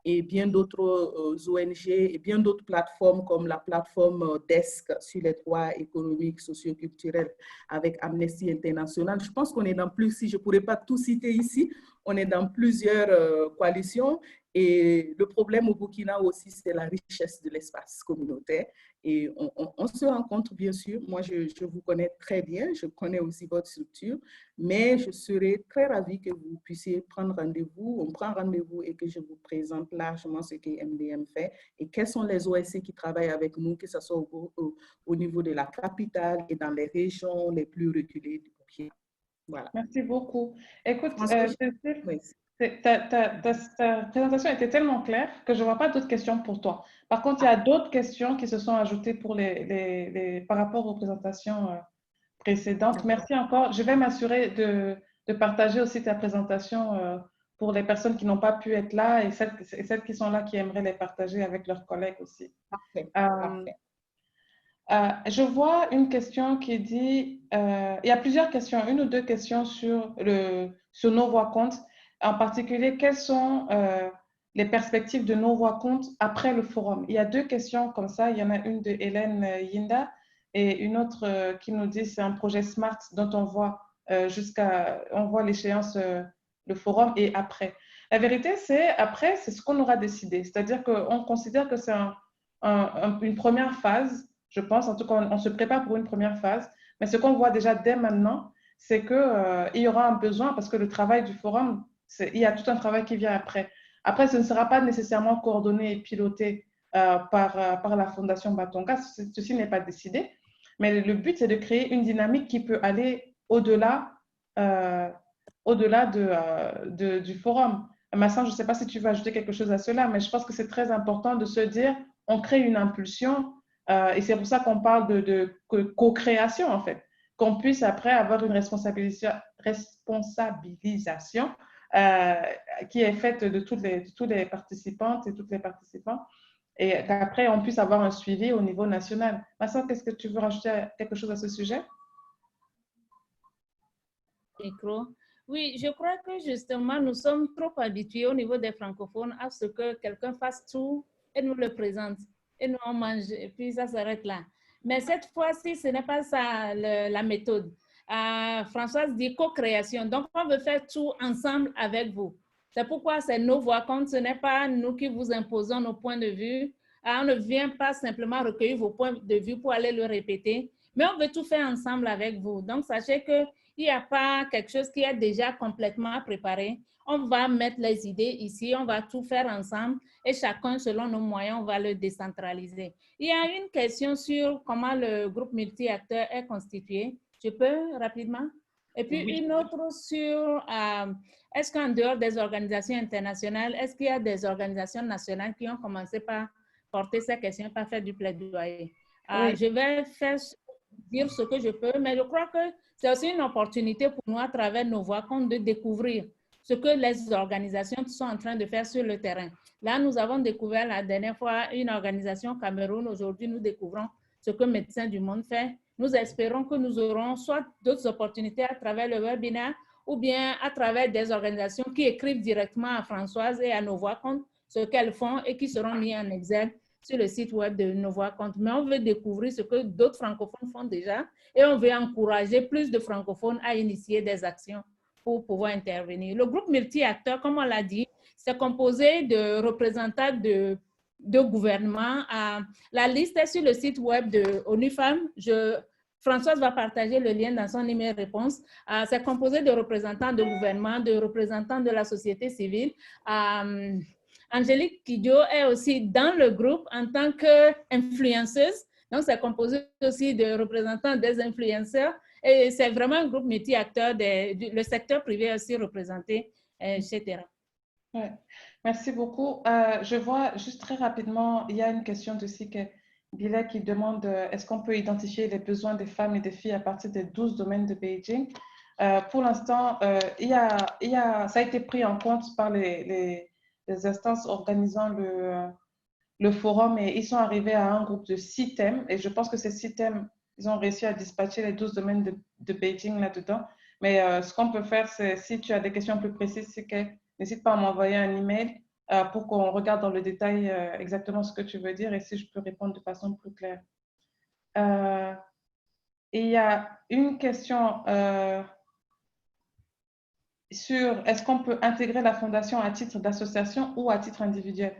et bien d'autres ONG et bien d'autres plateformes comme la plateforme DESC sur les droits économiques, socioculturels avec Amnesty International. Je pense qu'on est dans plus, si je ne pourrais pas tout citer ici, on est dans plusieurs coalitions. Et le problème au Burkina aussi, c'est la richesse de l'espace communautaire. Et on se rencontre, bien sûr. Moi, je vous connais très bien. Je connais aussi votre structure. Mais je serais très ravie que vous puissiez prendre rendez-vous. On prend rendez-vous et que je vous présente largement ce que MDM fait et quels sont les OSC qui travaillent avec nous, que ce soit au niveau de la capitale et dans les régions les plus reculées du Burkina. Voilà. Merci beaucoup. Écoute, Cécile, oui. ta présentation était tellement claire que je ne vois pas d'autres questions pour toi. Par contre, il y a d'autres questions qui se sont ajoutées pour par rapport aux présentations précédentes. Merci encore. Je vais m'assurer de partager aussi ta présentation pour les personnes qui n'ont pas pu être là et celles qui sont là qui aimeraient les partager avec leurs collègues aussi. Parfait. Je vois une question qui dit, il y a plusieurs questions, une ou deux questions sur nos voix comptes. En particulier, quelles sont les perspectives de nos voix comptes après le forum? Il y a deux questions comme ça. Il y en a une de Hélène Yinda et une autre qui nous dit c'est un projet SMART dont on voit l'échéance, le forum et après. La vérité, c'est après, c'est ce qu'on aura décidé. C'est-à-dire qu'on considère que c'est une première phase. Je pense, en tout cas, on se prépare pour une première phase. Mais ce qu'on voit déjà dès maintenant, c'est qu'il y aura un besoin parce que le travail du forum, il y a tout un travail qui vient après. Après, ce ne sera pas nécessairement coordonné et piloté par la Fondation Batonga. Ceci n'est pas décidé. Mais le but, c'est de créer une dynamique qui peut aller au-delà du forum. Massin, je ne sais pas si tu veux ajouter quelque chose à cela, mais je pense que c'est très important de se dire, on crée une impulsion et c'est pour ça qu'on parle de co-création, en fait, qu'on puisse après avoir une responsabilisation qui est faite de tous les participantes et toutes les participants et qu'après, on puisse avoir un suivi au niveau national. Massin, qu'est-ce que tu veux rajouter quelque chose à ce sujet? Micro. Oui, je crois que justement, nous sommes trop habitués au niveau des francophones à ce que quelqu'un fasse tout et nous le présente. Et nous, on mange, et puis ça s'arrête là. Mais cette fois-ci, ce n'est pas ça la méthode. Françoise dit co-création. Donc, on veut faire tout ensemble avec vous. C'est pourquoi c'est nos voix comptes. Ce n'est pas nous qui vous imposons nos points de vue. On ne vient pas simplement recueillir vos points de vue pour aller le répéter, mais on veut tout faire ensemble avec vous. Donc, sachez que il n'y a pas quelque chose qui est déjà complètement préparé. On va mettre les idées ici, on va tout faire ensemble et chacun, selon nos moyens, on va le décentraliser. Il y a une question sur comment le groupe multi-acteurs est constitué. Je peux rapidement? Et puis une autre sur est-ce qu'en dehors des organisations internationales, est-ce qu'il y a des organisations nationales qui ont commencé par porter ces questions, par faire du plaidoyer? Je vais dire ce que je peux, mais je crois que c'est aussi une opportunité pour nous, à travers nos voix comptes, de découvrir ce que les organisations sont en train de faire sur le terrain. Là, nous avons découvert la dernière fois une organisation Cameroun. Aujourd'hui, nous découvrons ce que Médecins du Monde fait. Nous espérons que nous aurons soit d'autres opportunités à travers le webinaire ou bien à travers des organisations qui écrivent directement à Françoise et à nos voix comptes ce qu'elles font et qui seront mis en exergue sur le site web de nos voix comptes. Mais on veut découvrir ce que d'autres francophones font déjà et on veut encourager plus de francophones à initier des actions pour pouvoir intervenir. Le groupe multi-acteurs, comme on l'a dit, c'est composé de représentants de gouvernements. La liste est sur le site web de ONU Femmes. Françoise va partager le lien dans son email réponse. C'est composé de représentants de gouvernements, de représentants de la société civile. Angélique Kidjo est aussi dans le groupe en tant qu'influenceuse. Donc, c'est composé aussi de représentants des influenceurs. Et c'est vraiment un groupe multi-acteurs. Le secteur privé est aussi représenté, etc. Ouais. Merci beaucoup. Je vois juste très rapidement, il y a une question de Sike Billet qui demande est-ce qu'on peut identifier les besoins des femmes et des filles à partir des 12 domaines de Beijing? Pour l'instant, ça a été pris en compte par les instances organisant le forum et ils sont arrivés à un groupe de 6 thèmes et je pense que ces 6 thèmes, ils ont réussi à dispatcher les 12 domaines de Beijing là-dedans. Mais ce qu'on peut faire, c'est si tu as des questions plus précises, c'est que n'hésite pas à m'envoyer un email pour qu'on regarde dans le détail exactement ce que tu veux dire et si je peux répondre de façon plus claire. Et il y a une question sur est-ce qu'on peut intégrer la fondation à titre d'association ou à titre individuel.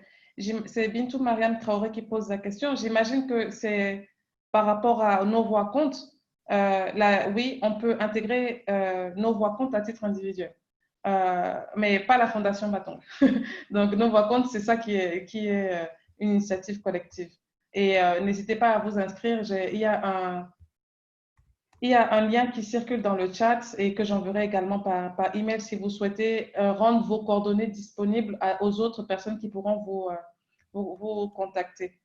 C'est Bintou Mariam Traoré qui pose la question. J'imagine que c'est par rapport à nos voix comptes. Oui, on peut intégrer nos voix comptes à titre individuel, mais pas la fondation Batong. Donc, nos voix comptes, c'est ça qui est une initiative collective. Et n'hésitez pas à vous inscrire. Il y a un lien qui circule dans le chat et que j'enverrai également par email si vous souhaitez rendre vos coordonnées disponibles aux autres personnes qui pourront vous contacter.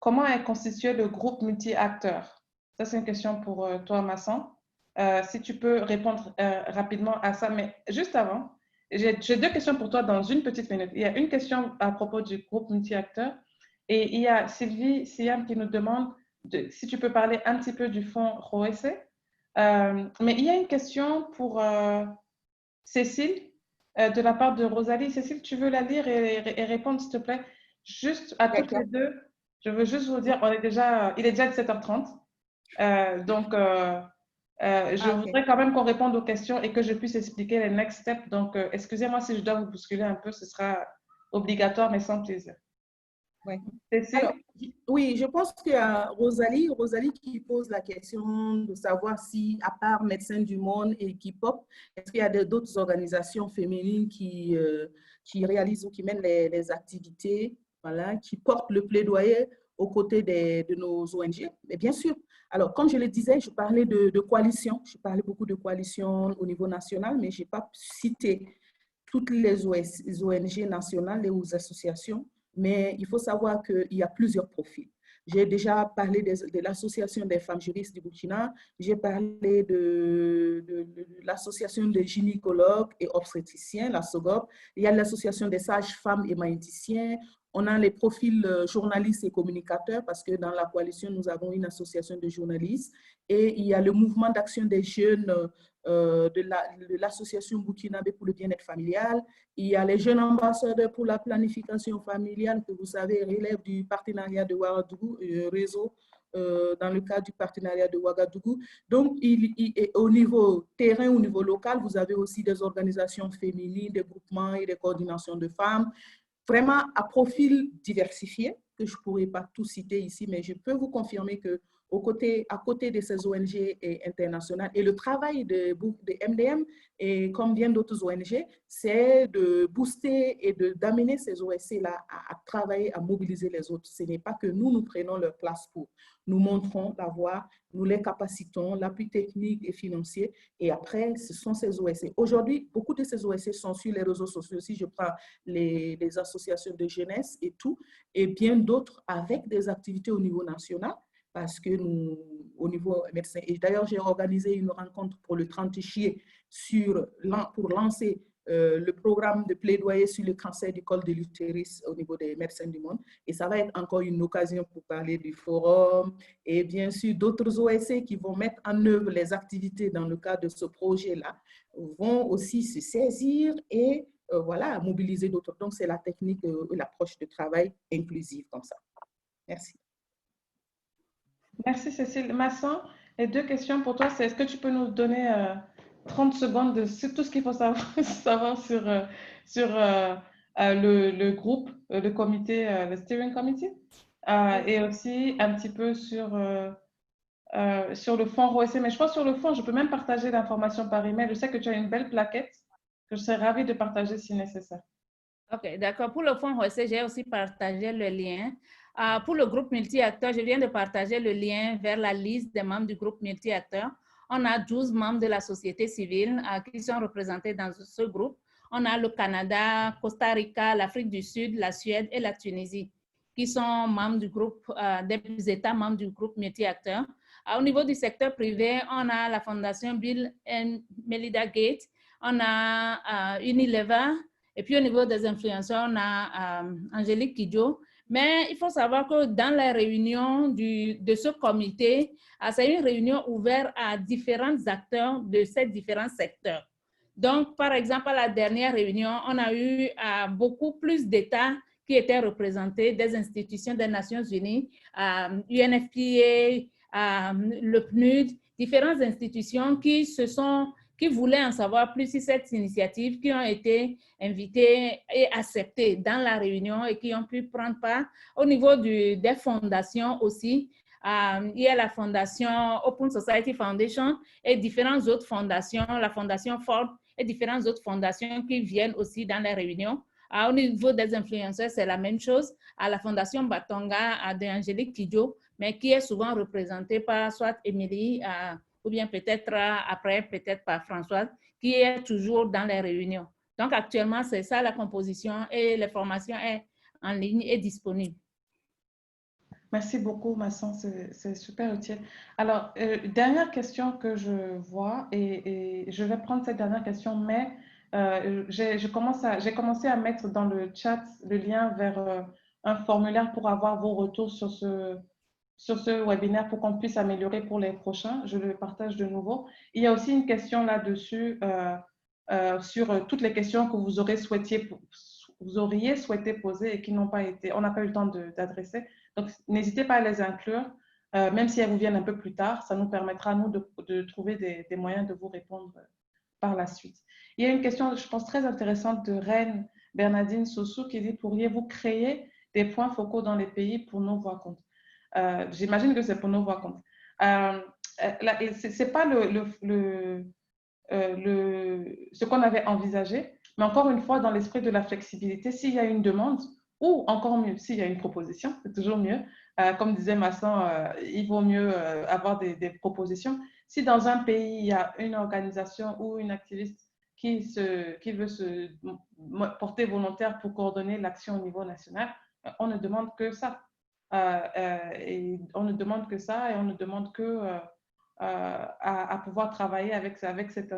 Comment est constitué le groupe multi-acteurs? Ça, c'est une question pour toi, Masson. Si tu peux répondre rapidement à ça, mais juste avant, j'ai 2 questions pour toi dans une petite minute. Il y a une question à propos du groupe multi-acteurs et il y a Sylvie Siam qui nous demande si tu peux parler un petit peu du fonds ROESE. Mais il y a une question pour Cécile de la part de Rosalie. Cécile, tu veux la lire et répondre, s'il te plaît? Juste à toutes les deux, je veux juste vous dire, il est déjà 17h30. Donc, je voudrais quand même qu'on réponde aux questions et que je puisse expliquer les next steps. Donc, excusez-moi si je dois vous bousculer un peu, ce sera obligatoire, mais sans plaisir. Ouais. Alors, oui, je pense qu'il y a Rosalie qui pose la question de savoir si, à part Médecins du Monde et K-pop, est-ce qu'il y a d'autres organisations féminines qui réalisent ou qui mènent les activités, voilà, qui portent le plaidoyer aux côtés de nos ONG? Mais bien sûr. Alors, comme je le disais, je parlais de coalitions. Je parlais beaucoup de coalitions au niveau national, mais je n'ai pas cité toutes les ONG nationales et aux associations. Mais il faut savoir qu'il y a plusieurs profils. J'ai déjà parlé de l'Association des femmes juristes du Burkina, j'ai parlé de l'Association des gynécologues et obstétriciens, la SOGOP, il y a l'Association des sages-femmes et magnéticiens, on a les profils journalistes et communicateurs parce que dans la coalition, nous avons une association de journalistes et il y a le mouvement d'action des jeunes de l'association burkinabé pour le bien-être familial. Il y a les jeunes ambassadeurs pour la planification familiale que vous savez relève du partenariat de Ouagadougou, réseau dans le cadre du partenariat de Ouagadougou. Donc, au niveau terrain, au niveau local, vous avez aussi des organisations féminines, des groupements et des coordinations de femmes, vraiment à profil diversifié, que je ne pourrais pas tout citer ici, mais je peux vous confirmer que à côté de ces ONG internationales, et le travail de MDM, et comme bien d'autres ONG, c'est de booster et d'amener ces OSC-là à travailler, à mobiliser les autres. Ce n'est pas que nous prenons leur place pour. Nous montrons la voie, nous les capacitons, l'appui technique et financier, et après, ce sont ces OSC. Aujourd'hui, beaucoup de ces OSC sont sur les réseaux sociaux. Si je prends les associations de jeunesse et tout, et bien d'autres avec des activités au niveau national, parce que nous, au niveau médecin, et d'ailleurs, j'ai organisé une rencontre pour le 30 juillet pour lancer le programme de plaidoyer sur le cancer du col de l'utérus au niveau des médecins du monde. Et ça va être encore une occasion pour parler du forum et bien sûr d'autres OSC qui vont mettre en œuvre les activités dans le cadre de ce projet-là, vont aussi se saisir et voilà, mobiliser d'autres. Donc, c'est la technique et l'approche de travail inclusive comme ça. Merci. Merci Cécile. Masson, les 2 questions pour toi, c'est est-ce que tu peux nous donner 30 secondes de tout ce qu'il faut savoir sur le groupe, le comité, le steering committee, et aussi un petit peu sur le fonds ROESC. Mais je pense sur le fond, je peux même partager l'information par email. Je sais que tu as une belle plaquette que je serais ravie de partager si nécessaire. Ok, d'accord. Pour le fonds ROESC, j'ai aussi partagé le lien. Pour le groupe multi-acteurs, je viens de partager le lien vers la liste des membres du groupe multi-acteurs. On a 12 membres de la société civile qui sont représentés dans ce groupe. on a le Canada, Costa Rica, l'Afrique du Sud, la Suède et la Tunisie, qui sont membres du groupe, des États membres du groupe multi-acteurs. Au niveau du secteur privé, on a la Fondation Bill and Melinda Gates, on a Unilever, et puis au niveau des influenceurs, on a Angélique Kidjo. Mais il faut savoir que dans les réunions de ce comité, c'est une réunion ouverte à différents acteurs de ces différents secteurs. Donc, par exemple, à la dernière réunion, on a eu beaucoup plus d'États qui étaient représentés, des institutions des Nations Unies, UNFPA, le PNUD, différentes institutions qui voulaient en savoir plus sur cette initiative, qui ont été invitées et acceptées dans la réunion et qui ont pu prendre part. Au niveau des fondations aussi, il y a la fondation Open Society Foundation et différentes autres fondations, la fondation Ford et différentes autres fondations qui viennent aussi dans les réunions. Au niveau des influenceurs, c'est la même chose. À la fondation Batonga d'Angélique Kidjo, mais qui est souvent représentée par soit Émilie ou bien peut-être après, peut-être par Françoise, qui est toujours dans les réunions. Donc actuellement, c'est ça la composition et l'information est en ligne et disponible. Merci beaucoup, Masson, c'est super utile. Alors, dernière question que je vois, et je vais prendre cette dernière question, mais j'ai commencé à mettre dans le chat le lien vers un formulaire pour avoir vos retours sur ce webinaire pour qu'on puisse améliorer pour les prochains. Je le partage de nouveau. Il y a aussi une question là-dessus sur toutes les questions que vous auriez souhaité poser et qui n'ont pas été, on n'a pas eu le temps d'adresser. Donc, n'hésitez pas à les inclure, même si elles vous viennent un peu plus tard. Ça nous permettra, nous, de trouver des moyens de vous répondre par la suite. Il y a une question, je pense, très intéressante de Reine Bernardine Sossou qui dit « Pourriez-vous créer des points focaux dans les pays pour nos voix compte ?» J'imagine que c'est pour nos voix compte. Ce n'est pas ce qu'on avait envisagé, mais encore une fois, dans l'esprit de la flexibilité, s'il y a une demande, ou encore mieux, s'il y a une proposition, c'est toujours mieux. Comme disait Masson, il vaut mieux avoir des propositions. Si dans un pays, il y a une organisation ou une activiste qui veut se porter volontaire pour coordonner l'action au niveau national, on ne demande que ça. Et on ne demande que ça et on ne demande que à pouvoir travailler avec cette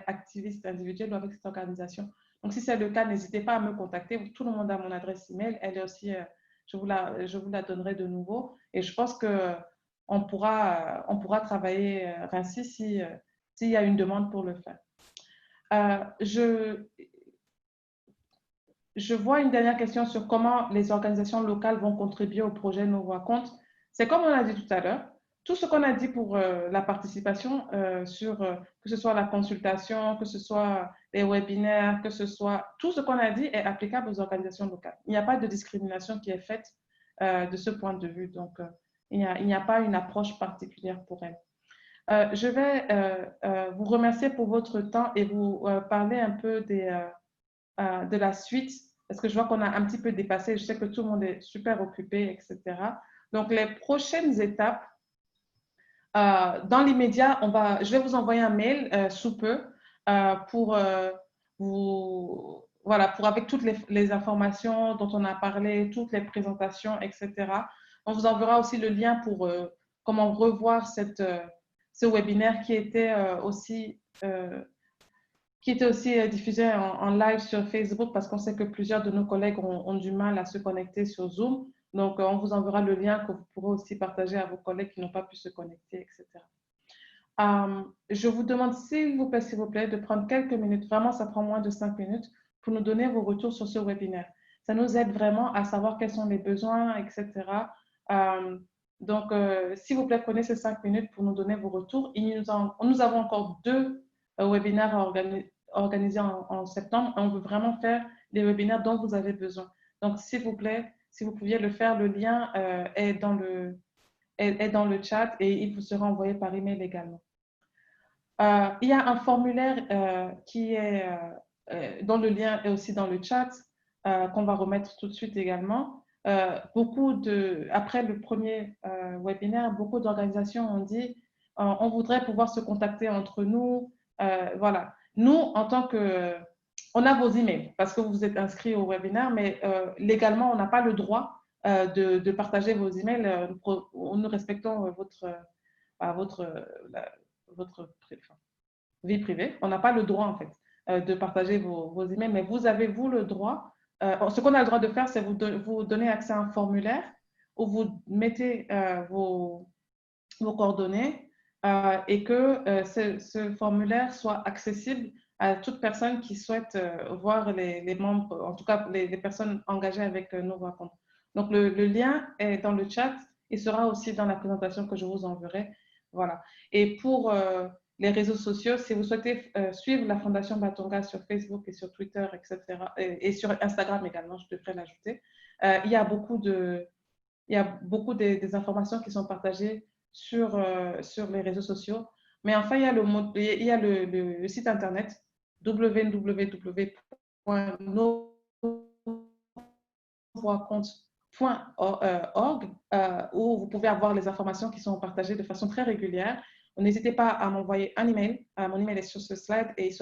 activiste individuelle ou avec cette organisation. Donc, si c'est le cas, n'hésitez pas à me contacter. Tout le monde a mon adresse email. Elle est aussi, je vous la donnerai de nouveau. Et je pense qu'on pourra travailler ainsi s'il y a une demande pour le faire. Je vois une dernière question sur comment les organisations locales vont contribuer au projet Nos Voix Comptent. C'est comme on a dit tout à l'heure, tout ce qu'on a dit pour la participation, que ce soit la consultation, que ce soit les webinaires, que ce soit tout ce qu'on a dit est applicable aux organisations locales. Il n'y a pas de discrimination qui est faite de ce point de vue. Donc, il n'y a pas une approche particulière pour elles. Je vais vous remercier pour votre temps et vous parler un peu de la suite, parce que je vois qu'on a un petit peu dépassé. Je sais que tout le monde est super occupé, etc. Donc, les prochaines étapes, dans l'immédiat, je vais vous envoyer un mail sous peu pour avec toutes les informations dont on a parlé, toutes les présentations, etc. On vous enverra aussi le lien pour comment revoir ce webinaire qui était aussi diffusé en live sur Facebook parce qu'on sait que plusieurs de nos collègues ont du mal à se connecter sur Zoom. Donc, on vous enverra le lien que vous pourrez aussi partager à vos collègues qui n'ont pas pu se connecter, etc. Je vous demande, s'il vous plaît, de prendre quelques minutes, vraiment, ça prend moins de 5 minutes, pour nous donner vos retours sur ce webinaire. Ça nous aide vraiment à savoir quels sont les besoins, etc. Donc, s'il vous plaît, prenez ces 5 minutes pour nous donner vos retours. Nous avons encore 2 webinaires à organiser en septembre. On veut vraiment faire les webinaires dont vous avez besoin. Donc, s'il vous plaît, si vous pouviez le faire, le lien est dans le chat et il vous sera envoyé par email également. Il y a un formulaire dont le lien est aussi dans le chat qu'on va remettre tout de suite également. Après le premier webinaire, beaucoup d'organisations ont dit on voudrait pouvoir se contacter entre nous. Voilà. nous, en tant que... On a vos emails parce que vous vous êtes inscrit au webinaire, mais légalement, on n'a pas le droit de partager vos emails. Nous respectons votre vie privée. On n'a pas le droit, en fait, de partager vos emails, mais vous avez, vous, le droit. Ce qu'on a le droit de faire, c'est vous donner accès à un formulaire où vous mettez vos coordonnées et que ce formulaire soit accessible à toute personne qui souhaite voir les membres, en tout cas les personnes engagées avec nos rencontres. Donc, le lien est dans le chat. Il sera aussi dans la présentation que je vous enverrai. Voilà. Et pour les réseaux sociaux, si vous souhaitez suivre la Fondation Batonga sur Facebook et sur Twitter, etc., et sur Instagram également, je devrais l'ajouter, il y a beaucoup des informations qui sont partagées sur les réseaux sociaux. Mais enfin, il y a le site internet www.nosvoixcomptes.org où vous pouvez avoir les informations qui sont partagées de façon très régulière. N'hésitez pas à m'envoyer un email. Mon email est sur ce slide et il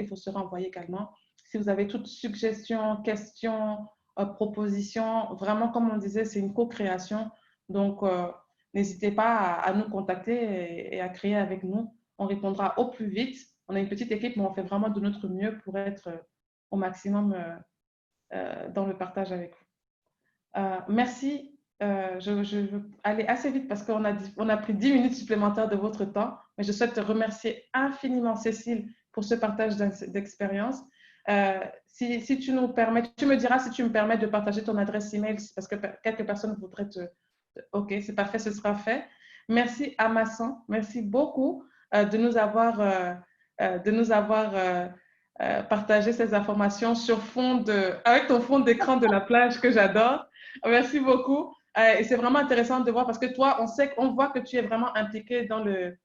vous sera envoyé également. Si vous avez toute suggestion, question, proposition, vraiment, comme on disait, c'est une co-création. Donc, n'hésitez pas à nous contacter et à créer avec nous. On répondra au plus vite. On a une petite équipe, mais on fait vraiment de notre mieux pour être au maximum dans le partage avec vous. Merci. Je veux aller assez vite parce qu'on a pris 10 minutes supplémentaires de votre temps, mais je souhaite remercier infiniment Cécile pour ce partage d'expérience. Si tu nous permets, tu me diras si tu me permets de partager ton adresse email parce que quelques personnes voudraient Ok, c'est parfait, ce sera fait. Merci à Masson, merci beaucoup de nous avoir partagé ces informations avec ton fond d'écran de la plage que j'adore. Merci beaucoup. Et c'est vraiment intéressant de voir parce que toi, on voit que tu es vraiment impliqué dans le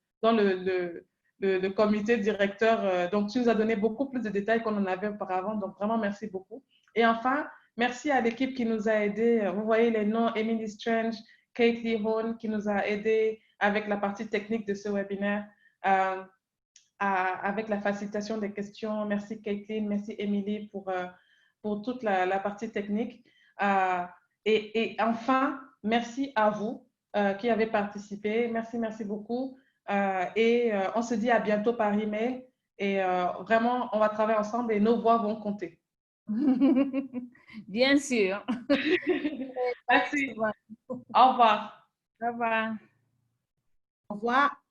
comité directeur. Donc, tu nous as donné beaucoup plus de détails qu'on en avait auparavant. Donc, vraiment, merci beaucoup. Et enfin, merci à l'équipe qui nous a aidés. Vous voyez les noms, Emily Strange, Kate Lee Horn, qui nous a aidés avec la partie technique de ce webinaire, avec la facilitation des questions. Merci Caitlin, merci Emily pour toute la partie technique. Et enfin, merci à vous qui avez participé. Merci beaucoup. On se dit à bientôt par email. Et vraiment, on va travailler ensemble et nos voix vont compter. Bien sûr. Merci. Au revoir. Au revoir. Au revoir.